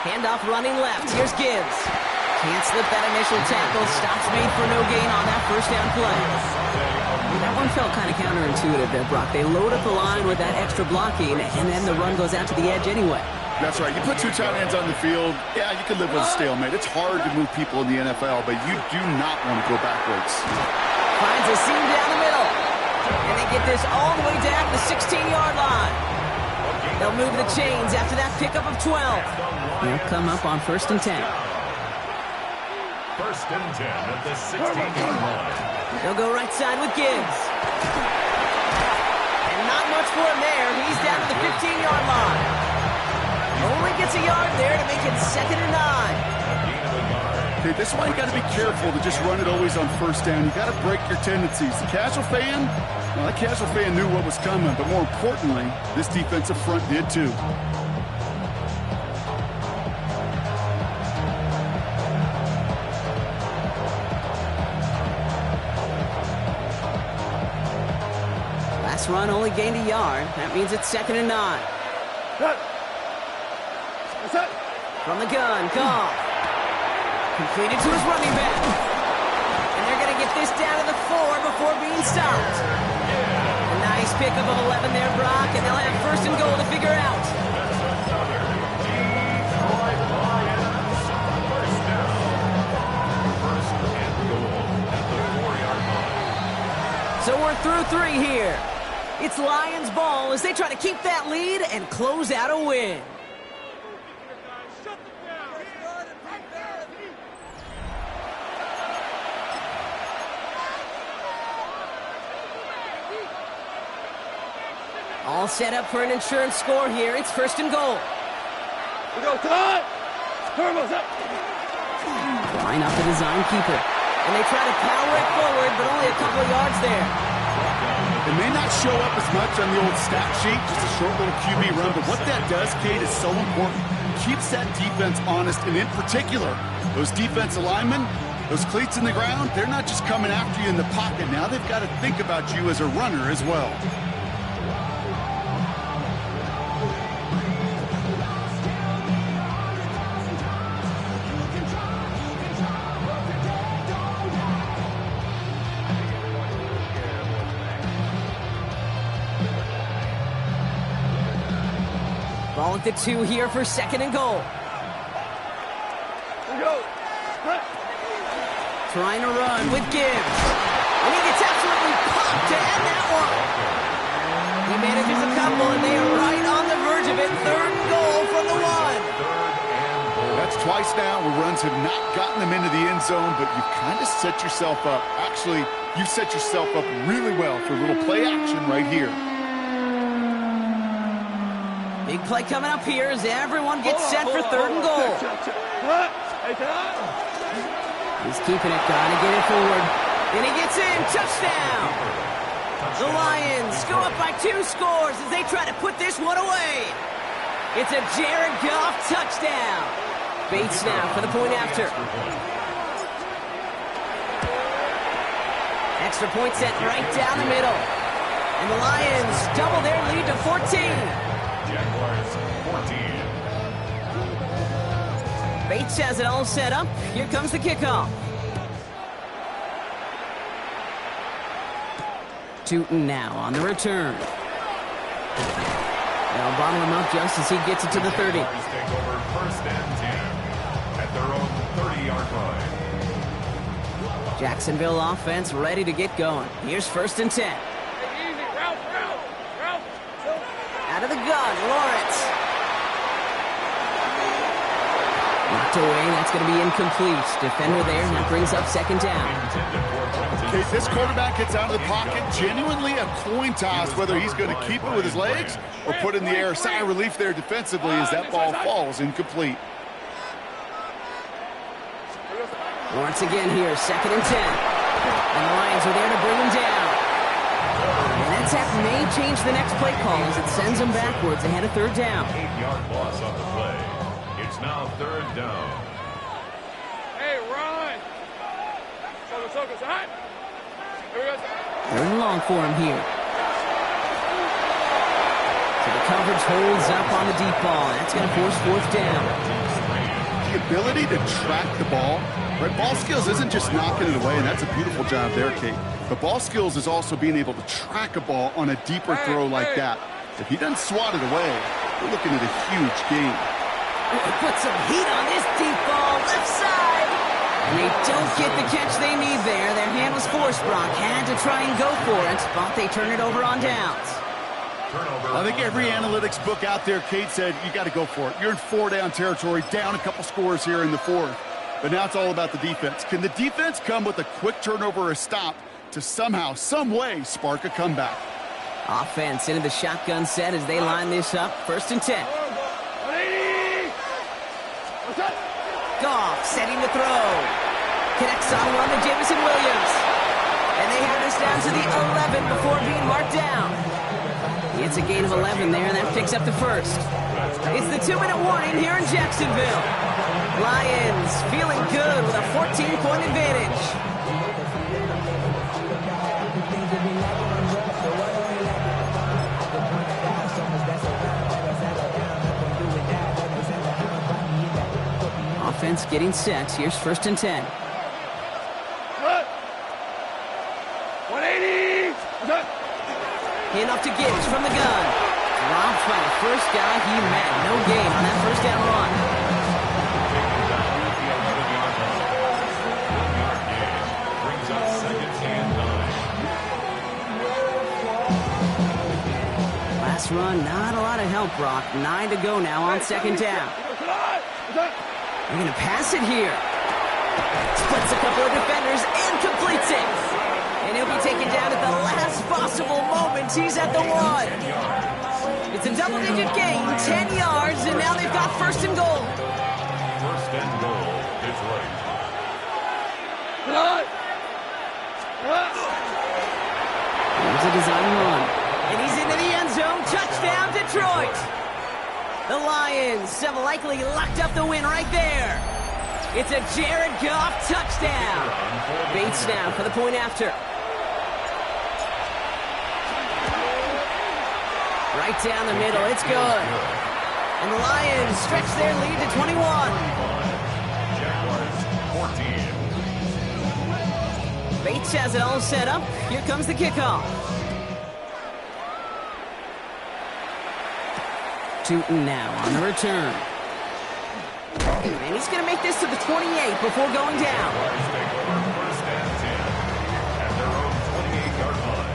Handoff running left. Here's Gibbs. Can't slip that initial tackle. Stops made for no gain on that 1st down play. That one felt kind of counterintuitive there, Brock. They load up the line with that extra blocking, and then the run goes out to the edge anyway. That's right. You put 2 tight ends on the field, yeah, you can live with a stalemate. It's hard to move people in the NFL, but you do not want to go backwards. Finds a seam down the middle. And they get this all the way down to the 16-yard line. They'll move the chains after that pickup of 12. They'll come up on 1st and 10. 1st and 10 at the 16-yard line. They'll go right side with Gibbs. And not much for him there. He's down to the 15-yard line. Only gets a yard there to make it 2nd and 9. Okay, this is why you got to be careful to just run it always on 1st down. You got to break your tendencies. The casual fan, well, that casual fan knew what was coming, but more importantly, this defensive front did too. Last run only gained a yard. That means it's 2nd and 9. From the gun, Goff. Completed to his running back. And they're going to get this down to the 4 before being stopped. A nice pickup of 11 there, Brock, and they'll have 1st and goal to figure out. So we're through 3 here. It's Lions ball as they try to keep that lead and close out a win. All set up for an insurance score here. It's 1st and goal. We go, Todd! Turbos up! Line up the design keeper. And they try to power it forward, but only a couple of yards there. It may not show up as much on the old stat sheet, just a short little QB run, but what that does, Kate, is so important. Keeps that defense honest, and in particular, those defensive linemen, Those cleats in the ground, they're not just coming after you in the pocket. Now they've got to think about you as a runner as well. Ball at the 2 here for 2nd and goal. Trying to run with Gibbs. And he gets absolutely popped to end that one. He manages a couple, and they are right on the verge of it. 3rd and goal from the 1. That's twice now where runs have not gotten them into the end zone, but you've kind of set yourself up. Actually, you've set yourself up really well for a little play action right here. Big play coming up here as everyone gets set for 3rd and goal. He's keeping it, trying to get it forward. And he gets in, touchdown! The Lions go up by 2 scores as they try to put this one away. It's a Jared Goff touchdown. Bates now for the point after. Extra point set right down the middle. And the Lions double their lead to 14. Jaguars 14. Bates has it all set up. Here comes the kickoff. Tootin now on the return. They'll bottle him up just as he gets it to the 30. Jaguars take over 1st and 10 at their own 30-yard line. Jacksonville offense ready to get going. Here's 1st and 10. Out of the gun, Lawrence. Knocked away, that's going to be incomplete. Defender there, and that brings up 2nd down. Okay, this quarterback gets out of the pocket, genuinely a coin toss, whether he's going to keep it with his legs or put in the air. Sigh of relief there defensively as that ball falls incomplete. Lawrence again here, 2nd and 10. And the Lions are there to bring him down. And that sack may change the next play call as it sends them backwards ahead of 3rd down. 8-yard loss on the play. It's now 3rd down. Hey, run! Focus, hot! 3rd and long for him here. So the coverage holds up on the deep ball. That's going to force 4th down. The ability to track the ball, right? Ball skills isn't just knocking it away, and that's a beautiful job there, Kate. But ball skills is also being able to track a ball on a deeper throw like that. If he doesn't swat it away, we're looking at a huge gain. Put some heat on this deep ball, left side. And they don't get the catch they need there. Their hand was forced. Brock had to try and go for it, but they turn it over on downs. I think every analytics book out there, Kate, said you got to go for it. You're in 4-down territory, down a couple scores here in the 4th. But now it's all about the defense. Can the defense come with a quick turnover or a stop to somehow, some way, spark a comeback? Offense into the shotgun set as they line this up. 1st and 10. Goff setting the throw. Connects on one to Jameson Williams. And they have this down to the 11 before being marked down. It's a gain of 11 there, and that picks up the 1st. It's the 2-minute warning here in Jacksonville. Lions feeling good with a 14-point advantage. Offense getting set. Here's 1st and 10. 180! Hand off to Gibbs from the gun. Dropped by the first guy he met. No gain on that 1st down run. Brings up 2nd and 9. Last run, not a lot of help, Brock. 9 to go now on 2nd down. They're going to pass it here. Splits a couple of defenders and completes it. And he'll be taken down at the last possible moment. He's at the 1. It's a double-digit gain, 10 yards, and now they've got 1st and goal. 1st and goal, Detroit. Here's a design run. And he's into the end zone. Touchdown, Detroit. The Lions have likely locked up the win right there. It's a Jared Goff touchdown. Bates now for the point after. Right down the middle. It's good. And the Lions stretch their lead to 21. Jaguars 14. Bates has it all set up. Here comes the kickoff. Tootin now on the return. And he's going to make this to the 28 before going down. Jaguars take over first and 10 at their own 28-yard line.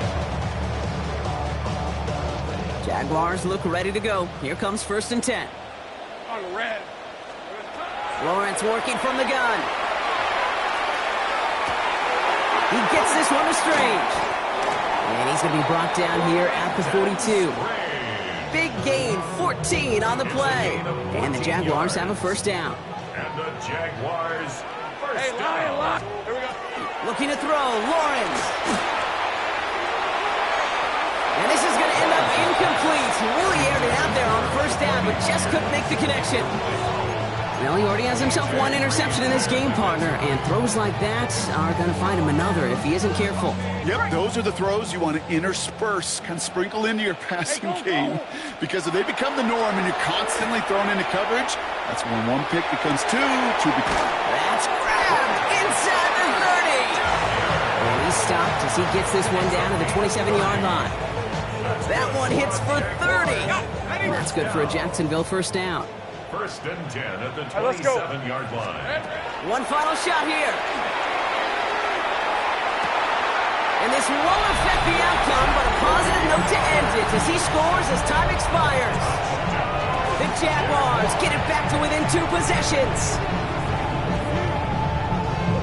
Jaguars look ready to go. Here comes first and 10. On the red. Lawrence working from the gun. He gets this one to Strange. And he's going to be brought down here at the 42. Big gain, 14 on the play. And the Jaguars have a first down. And the Jaguars Hey, first Lion, down. lock. Here we go. Looking to throw, Lawrence. And this is going to end up incomplete. He really aired it out there on first down, but just couldn't make the connection. Well, he already has himself one interception in this game, partner, and throws like that are going to find him another if he isn't careful. Yep, those are the throws you want to intersperse, kind of sprinkle into your passing game. Because if they become the norm and you're constantly thrown into coverage, that's when one pick becomes two becomes... That's grabbed inside the 30. And he's stopped as he gets this one down to the 27-yard line. That one hits for 30. That's good for a Jacksonville first down. First and 10 at the let's go. 27-yard line. One final shot here. And this won't affect the outcome, but a positive note to end it as he scores as time expires. The Jaguars get it back to within 2 possessions.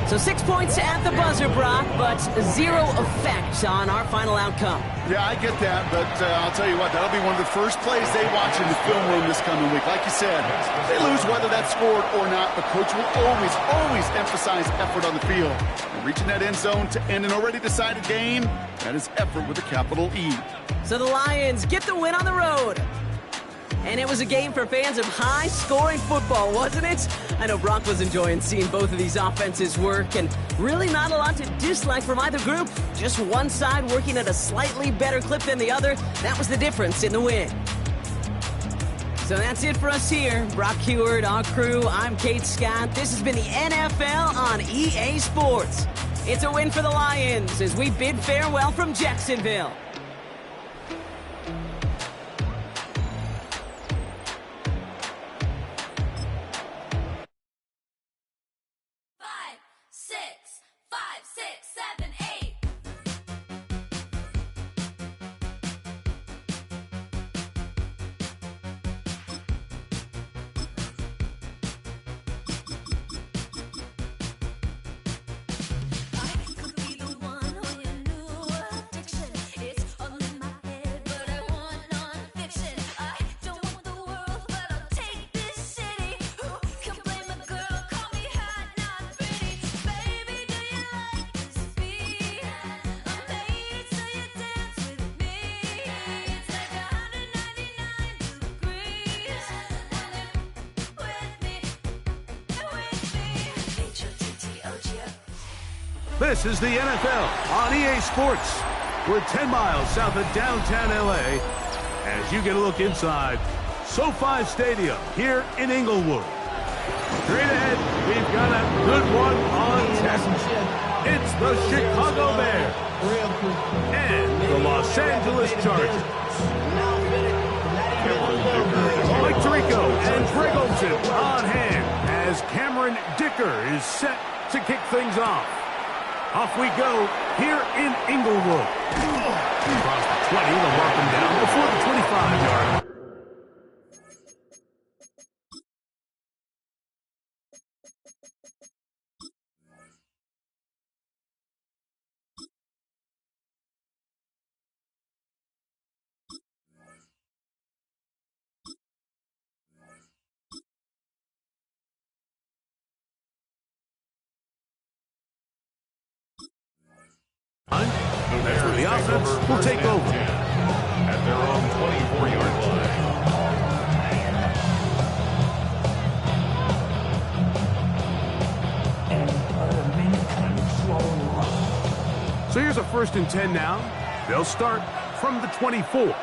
So 6 points at the buzzer, Brock, but 0 effect on our final outcome. Yeah, I get that, but I'll tell you what, that'll be one of the first plays they watch in the film room this coming week. Like you said, they lose whether that's scored or not, but coach will always emphasize effort on the field. And reaching that end zone to end an already decided game, that is effort with a capital E. So the Lions get the win on the road. And it was a game for fans of high-scoring football, wasn't it? I know Brock was enjoying seeing both of these offenses work, and really not a lot to dislike from either group. Just one side working at a slightly better clip than the other. That was the difference in the win. So that's it for us here. Brock Huard, our crew, I'm Kate Scott. This has been the NFL on EA Sports. It's a win for the Lions as we bid farewell from Jacksonville. This is the NFL on EA Sports. We're 10 miles south of downtown LA as you get a look inside SoFi Stadium here in Inglewood. Straight ahead, we've got a good one on tap. It's the Chicago Bears and the Los Angeles Chargers. Mike Tirico and Greg Olsen on hand as Cameron Dicker is set to kick things off. Off we go here in Inglewood. Across the 20, they'll mark him down before the 25-yard. That's where the offense will take over. At their own 24-yard line. first and 10 now. They'll start from the 24.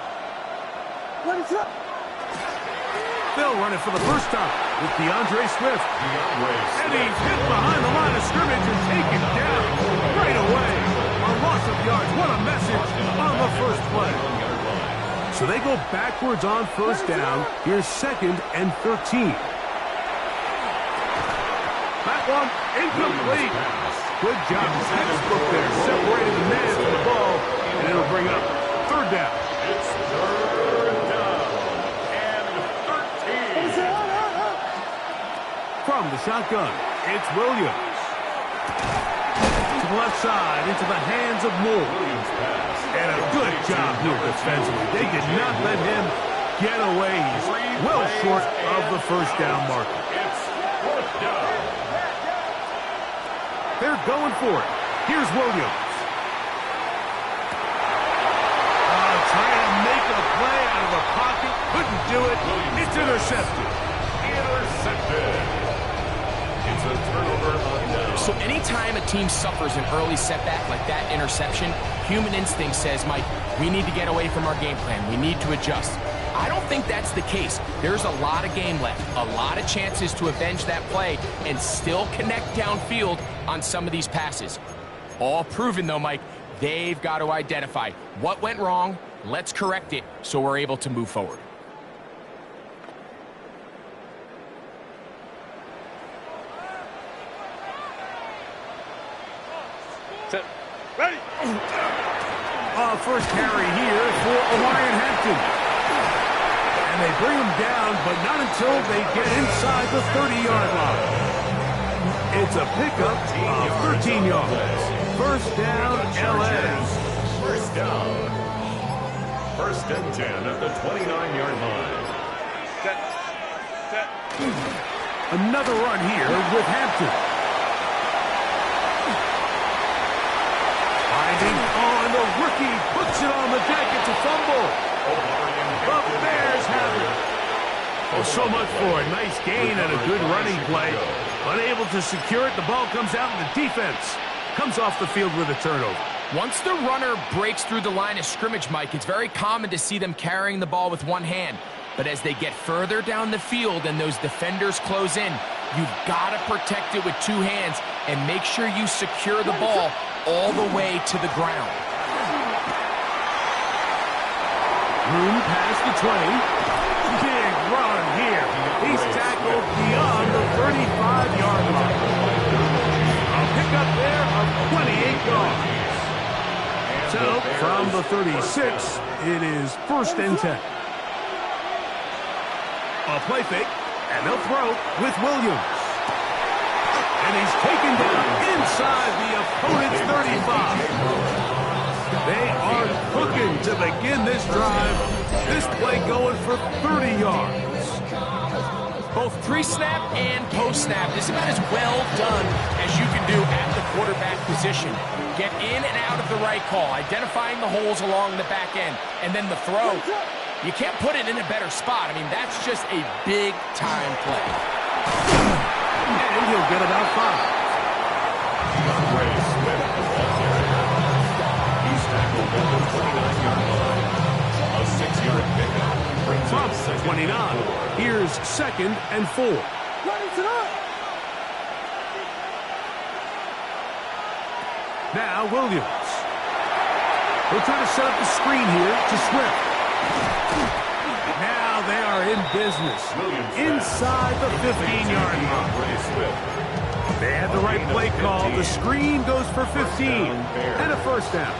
They'll run it for the first time with DeAndre Swift. And he's hit behind the line of scrimmage and taken down right away. A loss of yards. What a message on the first play. So they go backwards on first down. Here's 2nd and 13. That one incomplete. Good job. Textbook there. Separating the man from the ball. And it'll bring up 3rd down. It's 3rd down and 13. From the shotgun, it's Williams. To the left side, into the hands of Moore. And a good job here defensively. They did not let him get away. He's well short of the first down marker. It's 4th down. They're going for it. Here's Williams. Trying to make a play out of a pocket. Couldn't do it. It's intercepted. It's a turnover on down. So anytime a team suffers an early setback like that interception, human instinct says, Mike, we need to get away from our game plan. We need to adjust. I don't think that's the case. There's a lot of game left, a lot of chances to avenge that play and still connect downfield on some of these passes. All proven, though, Mike, they've got to identify what went wrong. Let's correct it so we're able to move forward. Set. Ready. First carry here for Orion Hampton. And they bring him down, but not until they get inside the 30-yard line. It's a pickup of 13 yards. First down, LA. First down. 1st and 10 at the 29-yard line. Set. Another run here with Hampton. Finding on the rookie, puts it on the deck. It's a fumble. The Bears have it. Oh, so much for a nice gain and a good running play. Unable to secure it, the ball comes out and the defense comes off the field with a turnover. Once the runner breaks through the line of scrimmage, Mike, it's very common to see them carrying the ball with one hand. But as they get further down the field and those defenders close in, you've got to protect it with 2 hands and make sure you secure the ball all the way to the ground. Room past the 20. Big run here. He's tackled beyond the 35-yard line. A pickup there of 28 yards. So, from the 36, it is 1st and 10. A play fake, and they'll throw with Williams. And he's taken down inside the opponent's 35. They are cooking to begin this drive. This play going for 30 yards. Both pre-snap and post-snap, this is about as well done as you can do at the quarterback position. Get in and out of the right call, identifying the holes along the back end, and then the throw. You can't put it in a better spot. I mean, that's just a big-time play. And he'll get about 5. He's tackled at the 29-yard line. A 6-yard pickup brings From up 29, here's 2nd and 4. Now Williams. They'll try to set up the screen here to Swift. Now they are in business. Inside the 15-yard line. They had the right play call. The screen goes for 15. And a first down.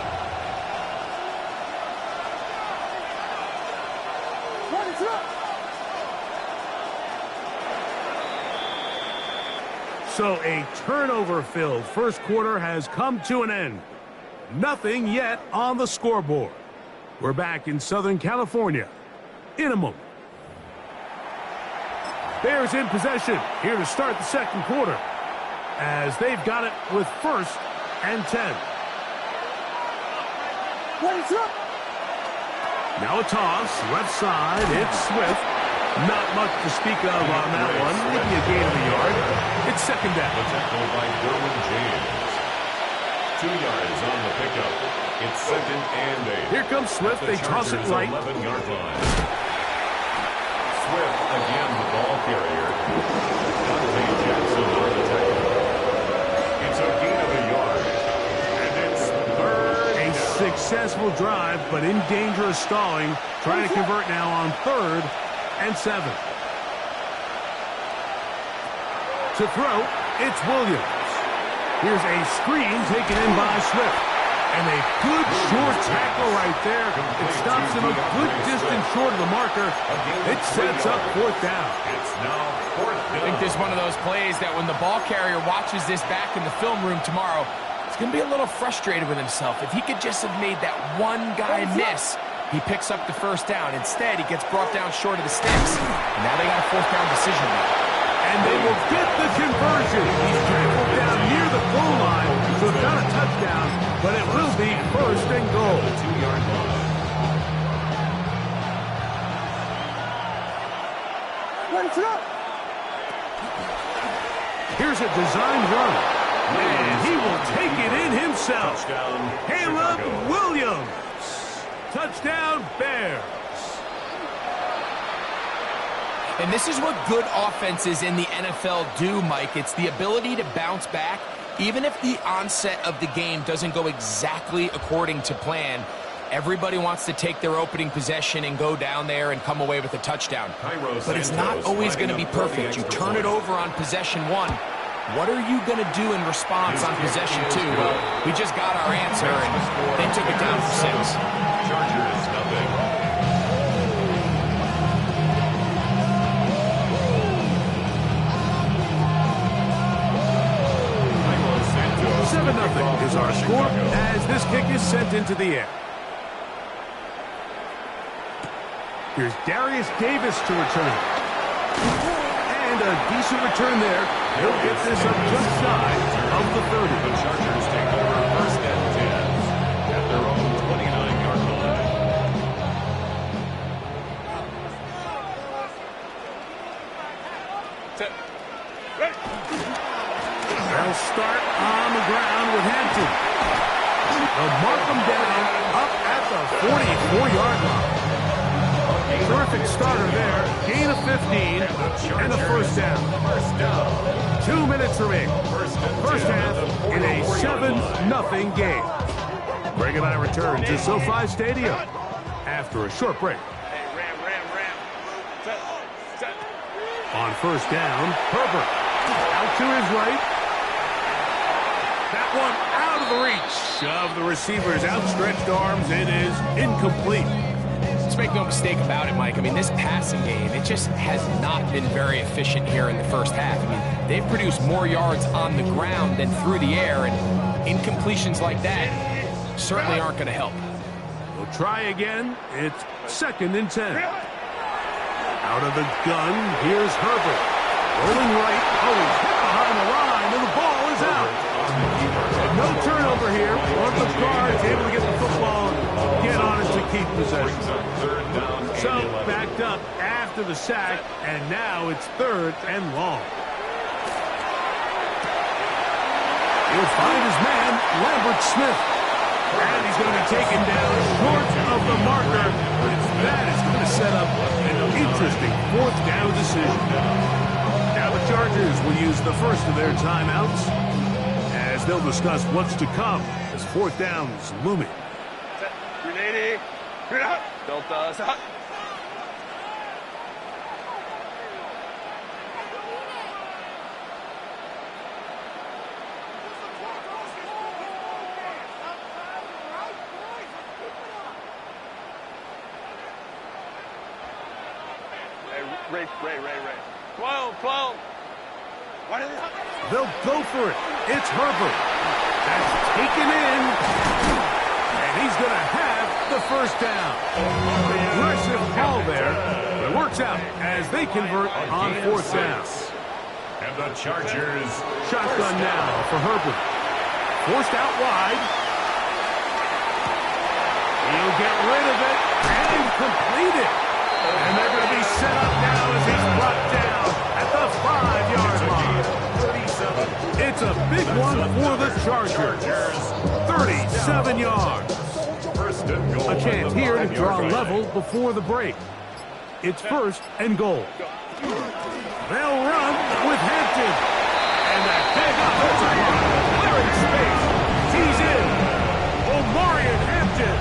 So a turnover-filled first quarter has come to an end. Nothing yet on the scoreboard. We're back in Southern California in a moment. Bears in possession here to start the second quarter as they've got it with 1st and 10. Now a toss, left side, it's Swift. Not much to speak of on that one. Maybe a gain of a yard. It's 2nd down. The tackle by Derwin James. 2 yards on the pickup. It's 2nd and 8. Here comes Swift. They toss it right. 11-yard line. Swift, again, the ball carrier. Dante Jackson on the tackle. It's a gain of a yard. And it's 3rd A down. successful drive, but in danger of stalling. Trying to convert now on 3rd and 7. To throw, it's Williams. Here's a screen taken in by Swift. And a good short tackle right there. It stops him a good distance short of the marker. It sets up 4th down. It's now 4th down. I think this is one of those plays that when the ball carrier watches this back in the film room tomorrow, he's going to be a little frustrated with himself. If he could just have made that one guy miss, he picks up the 1st down. Instead, he gets brought down short of the sticks. And now they got a 4th down decision now. And they will get the conversion. He's tackled down near the goal line, so it's not a touchdown, but it will be 1st and goal. 2-yard line. Here's a designed run. And he will take it in himself. Touchdown, Caleb Chicago. Williams. Touchdown, Bears. And this is what good offenses in the NFL do, Mike. It's the ability to bounce back, even if the onset of the game doesn't go exactly according to plan. Everybody wants to take their opening possession and go down there and come away with a touchdown. But it's not always going to be perfect. You turn it over on possession 1. What are you going to do in response on possession 2? Well, we just got our answer, and they took it down for 6. Chargers, nothing. 7-0 is our score as this kick is sent into the air. Here's Darius Davis to return. And a decent return there. He'll get this up just shy of the 30. The Chargers take over 1st and 10 at their own 29-yard line. They'll start on the ground with Hampton. They'll mark them down up at the 44-yard line. Terrific starter there. Gain of 15 and a 1st down. 2 minutes remaining. First half in a 7-0 game. Greg and I return to SoFi Stadium after a short break. On 1st down, Herbert out to his right. That one out of the reach of the receiver's outstretched arms. It is incomplete. Let's make no mistake about it, Mike. I mean, this passing game, it just has not been very efficient here in the 1st half. I mean, they've produced more yards on the ground than through the air, and incompletions like that certainly aren't going to help. We'll try again. It's 2nd and 10. Out of the gun, here's Herbert. Rolling right. Oh, he's hit behind the line, and the ball is out. No turnover here. One of the guards able to get the football and get on it to keep possession. So backed up after the sack, and now it's 3rd and long. He'll find his man, Lambert Smith. And he's going to be taken down short of the marker. That is going to set up an interesting 4th down decision. Now the Chargers will use the first of their timeouts as they'll discuss what's to come as 4th down is looming. Grenade. Delta. Ray. 12. They'll go for it. It's Herbert. That's taken in. And he's going to have the 1st down. Aggressive call there. But it works out as they convert on 4th down. And the Chargers. Shotgun now for Herbert. Forced out wide. He'll get rid of it and complete it. And they're going to be set up now as he's brought down at the 5-yard line. 37. It's a big one for the Chargers. 37 yards. First and goal. A chance here to draw level before the break. It's first and goal. They'll run with Hampton. And that big offensive line clearing space. He's in. Omarion Hampton.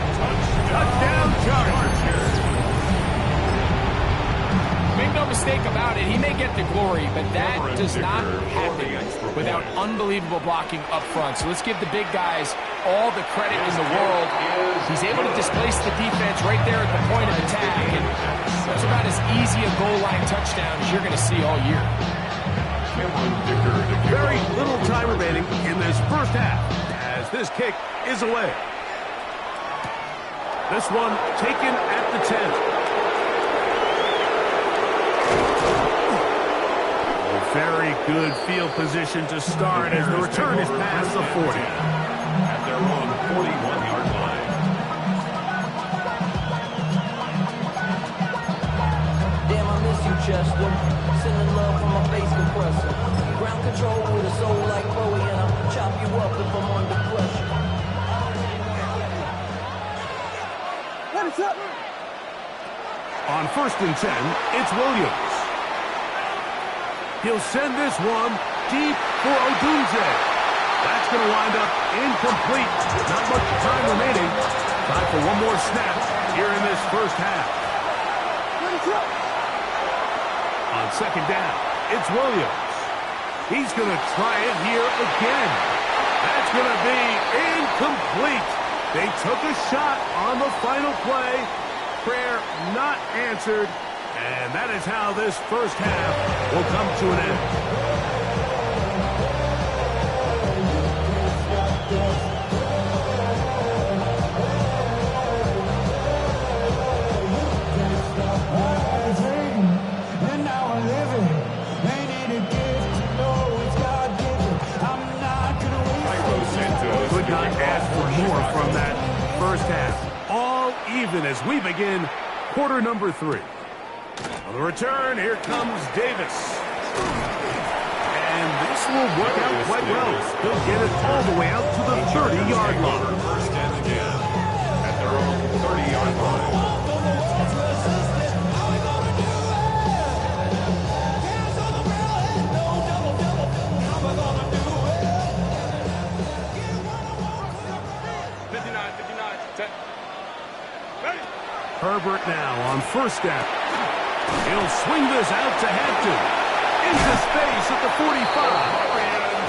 Touchdown Chargers. Make no mistake about it, he may get the glory, but that does not happen without unbelievable blocking up front. So let's give the big guys all the credit in the world. He's able to displace the defense right there at the point of attack, and that's about as easy a goal line touchdown as you're going to see all year. Very little time remaining in this first half as this kick is away. This one taken at the 10. Very good field position to start as the return is past the 40. At their own 41-yard line. Damn, I miss you, Chester. Sending love from my face compressor. Ground control with a soul like Bowie, and I'll chop you up if I'm under pressure. What is up? On first and 10, it's Williams. He'll send this one deep for Odunze. That's going to wind up incomplete. Not much time remaining. Time for one more snap here in this first half. On second down, it's Williams. He's going to try it here again. That's going to be incomplete. They took a shot on the final play. Prayer not answered. And that is how this first half will come to an end. And now I live it. Ain't it a gift to know it's God-given? I'm not gonna wait. Could not ask for more from that first half. All even as we begin quarter number 3. On the return, here comes Davis. And this will work out quite well. He'll get it all the way out to the 30-yard line. First and 10 at their own 30-yard line. Herbert now on first down. He'll swing this out to Hampton. Into space at the 45.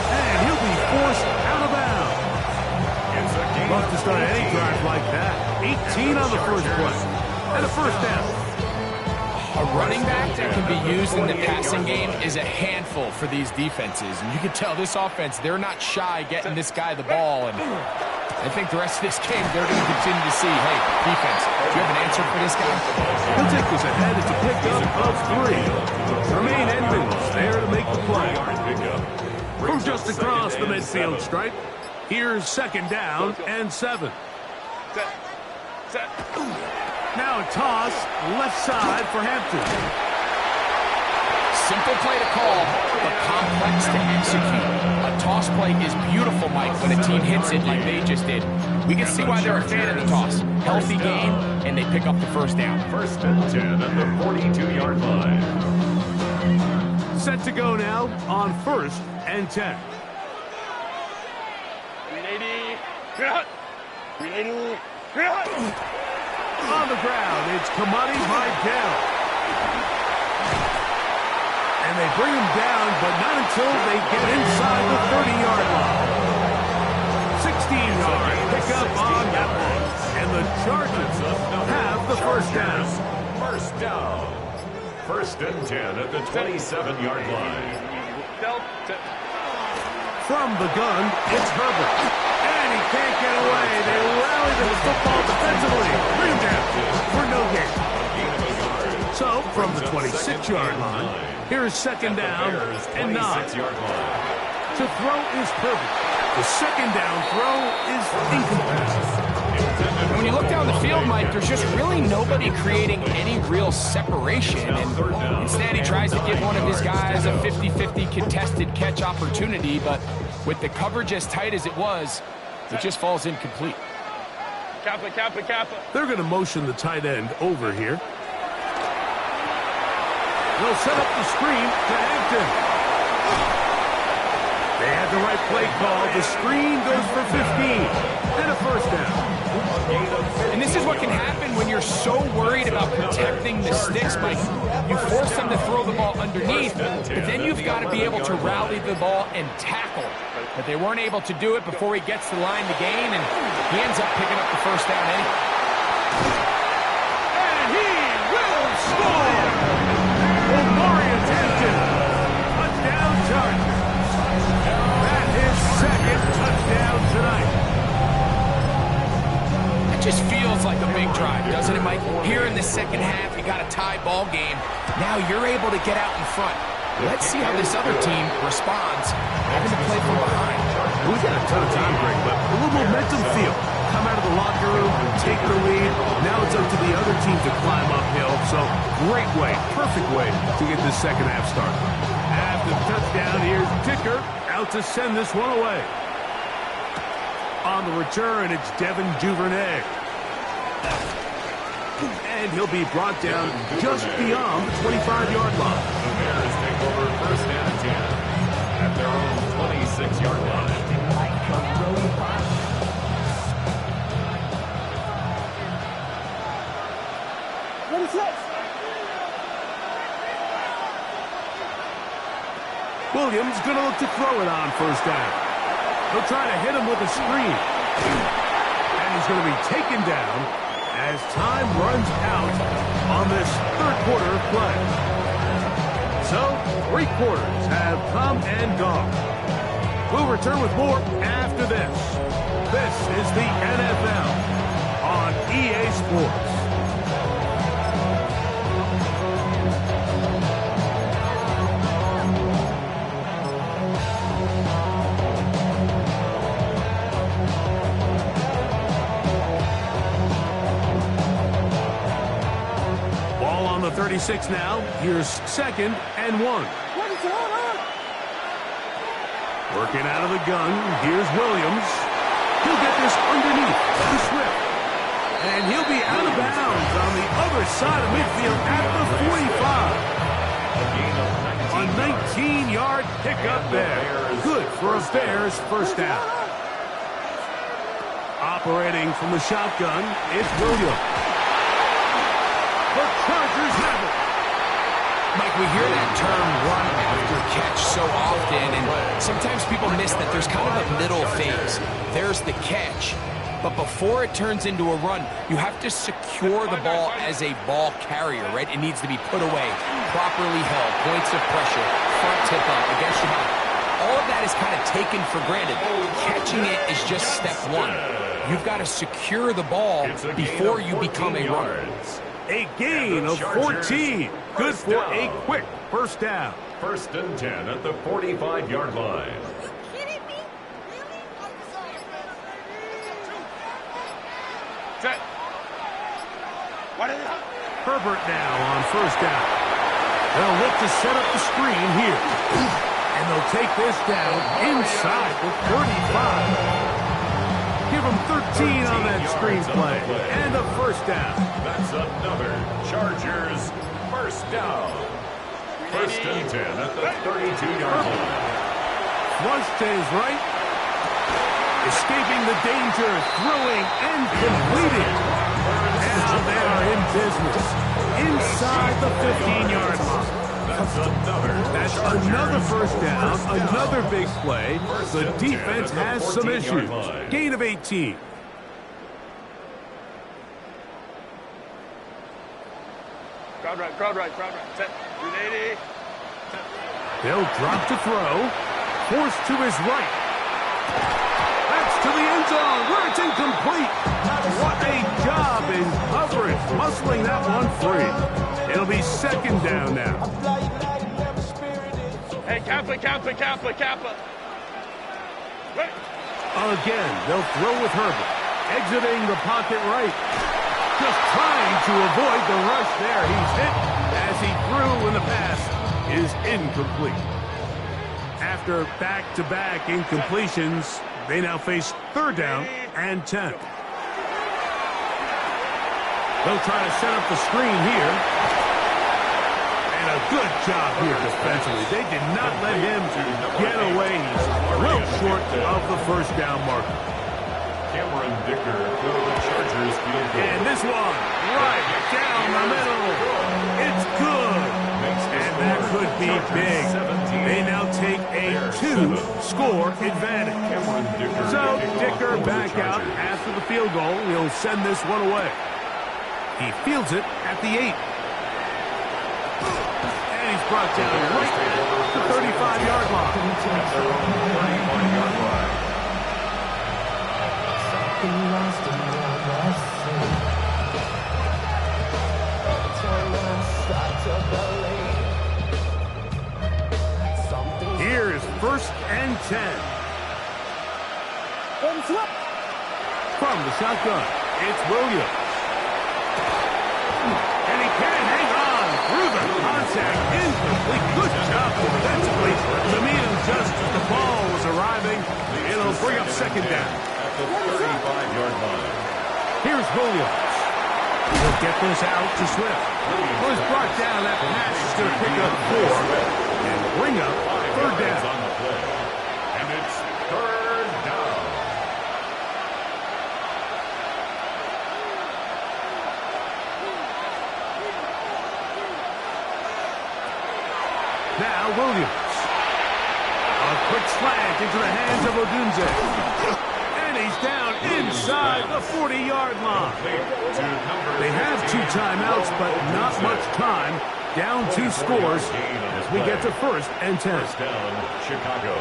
And he'll be forced out of bounds. Love to start any drive like that. 18 on the first play. And a first down. A running back that can be used in the passing game is a handful for these defenses. And you can tell this offense, they're not shy getting this guy the ball. And I think the rest of this game, they're going to continue to see, hey, defense, do you have an answer for this guy? He'll take this ahead. It's a pickup of 3. Jermaine Edmonds there to make the play. From just across the midfield stripe, here's second down and 7. Now a toss, left side for Hampton. Simple play to call, but complex to execute. A toss play is beautiful, Mike, when a team hits it like they just did. We can see why they're a fan of the toss. Healthy game, and they pick up the first down. First and 10 at the 42-yard line. Set to go now on first and 10. 380. On the ground, it's Kamani Vidal. And they bring him down, but not until they get inside the 30-yard line. 16-yard pickup on that one. And the Chargers have the first down. First down. First and 10 at the 27-yard line. From the gun, it's Herbert. And he can't get away. They rally to the football defensively. Bring him down for no gain. So, from the 26-yard line, here's second down and 9. To throw is perfect. The second down throw is incomplete. When you look down the field, Mike, there's just really nobody creating any real separation. And instead, he tries to give one of his guys a 50-50 contested catch opportunity. But with the coverage as tight as it was, It just falls incomplete. Kappa, Kappa, Kappa. They're going to motion the tight end over here. They'll set up the screen to Hampton. They had the right play call. The screen goes for 15 and a first down. And this is what can happen when you're so worried about protecting the sticks, Mike. You force them to throw the ball underneath, but then you've got to be able to rally the ball and tackle. But they weren't able to do it before he gets to the line to gain, and he ends up picking up the first down anyway. And he will score! Omarion Hampton, touchdown Chargers. That is second touchdown tonight. It just feels like a big drive, doesn't it, Mike? Here in the second half, you got a tie ball game. Now you're able to get out in front. Let's see how this other team responds, having to play from behind. We got a ton of time, Greg, but a little momentum feel. Come out of the locker room, take the lead. Now it's up to the other team to climb uphill. So great way, perfect way to get this second half started. After the touchdown, here's Dicker out to send this one away. On the return, it's Devin Duvernay. And he'll be brought down just beyond the 25-yard line. The Bears take over first and 10 at their own 26-yard line. What is this? Williams going to look to throw it on first down. He'll try to hit him with a screen. And he's going to be taken down as time runs out on this third quarter play. So, 3 quarters have come and gone. We'll return with more after this. This is the NFL on EA Sports. Ball on the 36 now. Here's second and 1. What is going on? Working out of the gun, here's Williams. He'll get this underneath to Swift. And he'll be out of bounds on the other side of midfield at the 45. A 19-yard pickup there. Good for a Bears first down. Operating from the shotgun, it's Williams. The Chargers have it. Mike, we hear that term run after catch so often, and sometimes people miss that there's kind of a middle phase. There's the catch, but before it turns into a run, you have to secure the ball as a ball carrier, right? It needs to be put away, properly held, points of pressure, front tip up, against your back. All of that is kind of taken for granted. Catching it is just step one. You've got to secure the ball before you become a runner. A gain of 14. Good for a quick first down. First and 10 at the 45-yard line. Set. What is it? Herbert now on first down. They'll look to set up the screen here. And they'll take this down inside the 35. Give him 13 on that screen play. And a first down. That's another Chargers first down. First and 10 at the 32-yard line. Flush to his right. Escaping the danger, throwing and completing. Now they are in business. Inside the 15-yard line. That's another first down, another big play. The defense has some issues. Gain of 18. Crowd right, crowd right, crowd right. Set. 380. They'll drop to throw. Forced to his right. That's to the end zone where it's incomplete. What a job in coverage, muscling that one free. It'll be second down now. Hey, Kappa, Kappa, Kappa, Kappa. Wait. Again, they'll throw with Herbert. Exiting the pocket right. Just trying to avoid the rush there. He's hit as he threw when the pass is incomplete. After back-to-back incompletions, they now face 3rd down and 10. They'll try to set up the screen here. And a good job here defensively. They did not let him get away. He's well short of the 1st down marker. Cameron Dicker for the Chargers field goal. And this one, right down the middle. It's good. And that could be big. They now take a 2-score advantage. So Dicker back out after the field goal. He'll send this one away. He fields it at the 8. And he's brought down right at the 35-yard line. At their own 31-yard line. Here is 1st and 10. From the shotgun, it's Williams. And he can hang on through the contact. Incomplete. Good job defensively to meet him just as the ball was arriving. It'll bring up 2nd down. At the 35-yard line. Here's Williams. He'll get this out to Swift. Well, he's brought down. That pass is going to pick up 4 and bring up 3rd down. On the play. And it's 3rd down. Now Williams. A quick slant into the hands of Odunze. And he's down inside the 40-yard line. They have 2 timeouts, but not much time. Down 2 scores as we get to 1st and 10. 1st down, Chicago.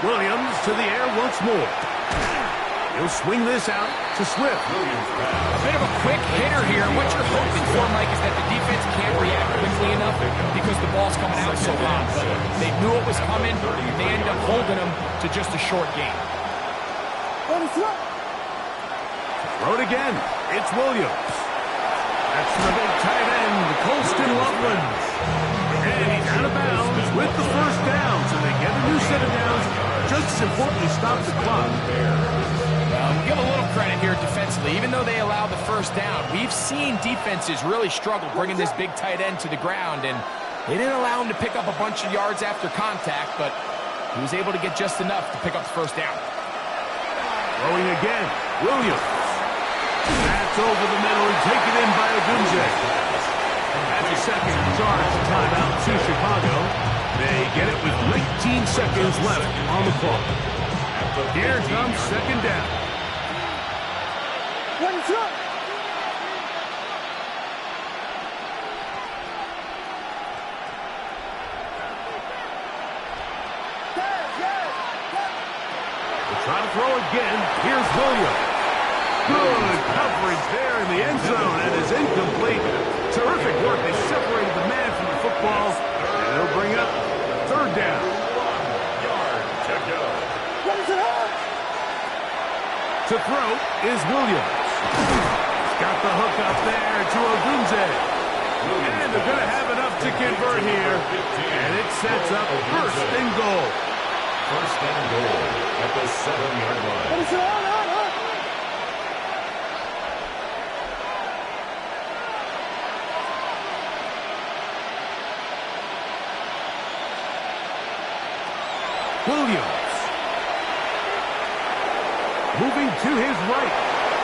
Williams to the air once more. He'll swing this out to Swift. A bit of a quick hitter here. What you're hoping for, Mike, is that the defense can't react quickly enough because the ball's coming out so hot. But they knew it was coming. They end up holding them to just a short game. Throw it again. It's Williams. That's the big tight end, Colston Loveland. And he's out of bounds with the 1st down. So they get a new set of downs. Just as importantly, stop the clock. Give a little credit here defensively. Even though they allow the 1st down, we've seen defenses really struggle bringing this big tight end to the ground, and they didn't allow him to pick up a bunch of yards after contact, but he was able to get just enough to pick up the 1st down. Throwing again, Williams. That's over the middle and taken in by Odunze. That's a 2nd charge timeout to Chicago. They get it with 19 seconds left on the clock. Here comes 2nd down. They'll try to throw again. Here's Williams. Good coverage there in the end zone, and is incomplete. Terrific work. They separated the man from the football, and they'll bring up 3rd down. 1 yard to go. To throw is Williams. He's got the hook up there to Odunze. And they're going to have enough to convert here. And it sets up 1st and goal. 1st and goal at the 7-yard line. Williams. Moving to his right.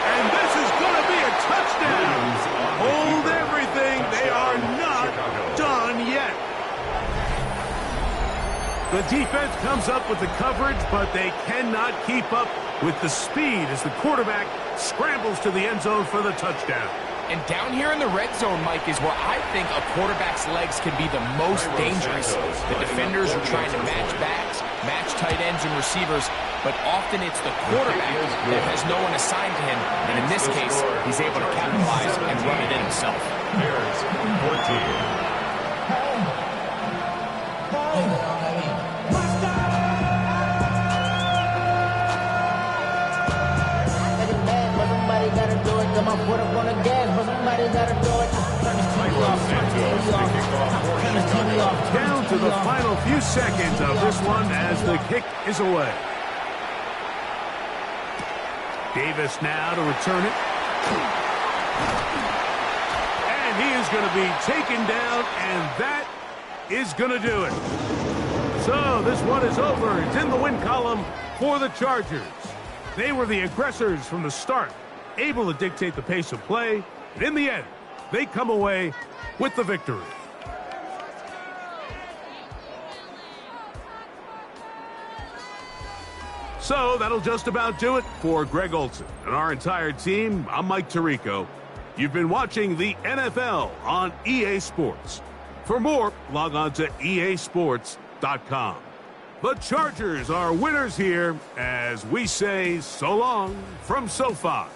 And this is going to be a touchdown. Hold everything. They are not done yet. The defense comes up with the coverage, but they cannot keep up with the speed as the quarterback scrambles to the end zone for the touchdown. And down here in the red zone, Mike, is where I think a quarterback's legs can be the most dangerous. The defenders are trying to match backs, match tight ends and receivers, but often it's the quarterback that has no one assigned to him. And in this case, he's able to capitalize and run it in himself. Bears 14. My foot up on the gas, but somebody gotta do it. Turn this TV off, turn this TV off, turn this TV off. Down into the final few seconds of this one as the kick is away. Davis now to return it. And he is going to be taken down, and that is going to do it. So this one is over. It's in the win column for the Chargers. They were the aggressors from the start, able to dictate the pace of play. And in the end, they come away with the victory. So that'll just about do it for Greg Olsen and our entire team. I'm Mike Tirico. You've been watching the NFL on EA Sports. For more, log on to easports.com. The Chargers are winners here as we say so long from SoFi.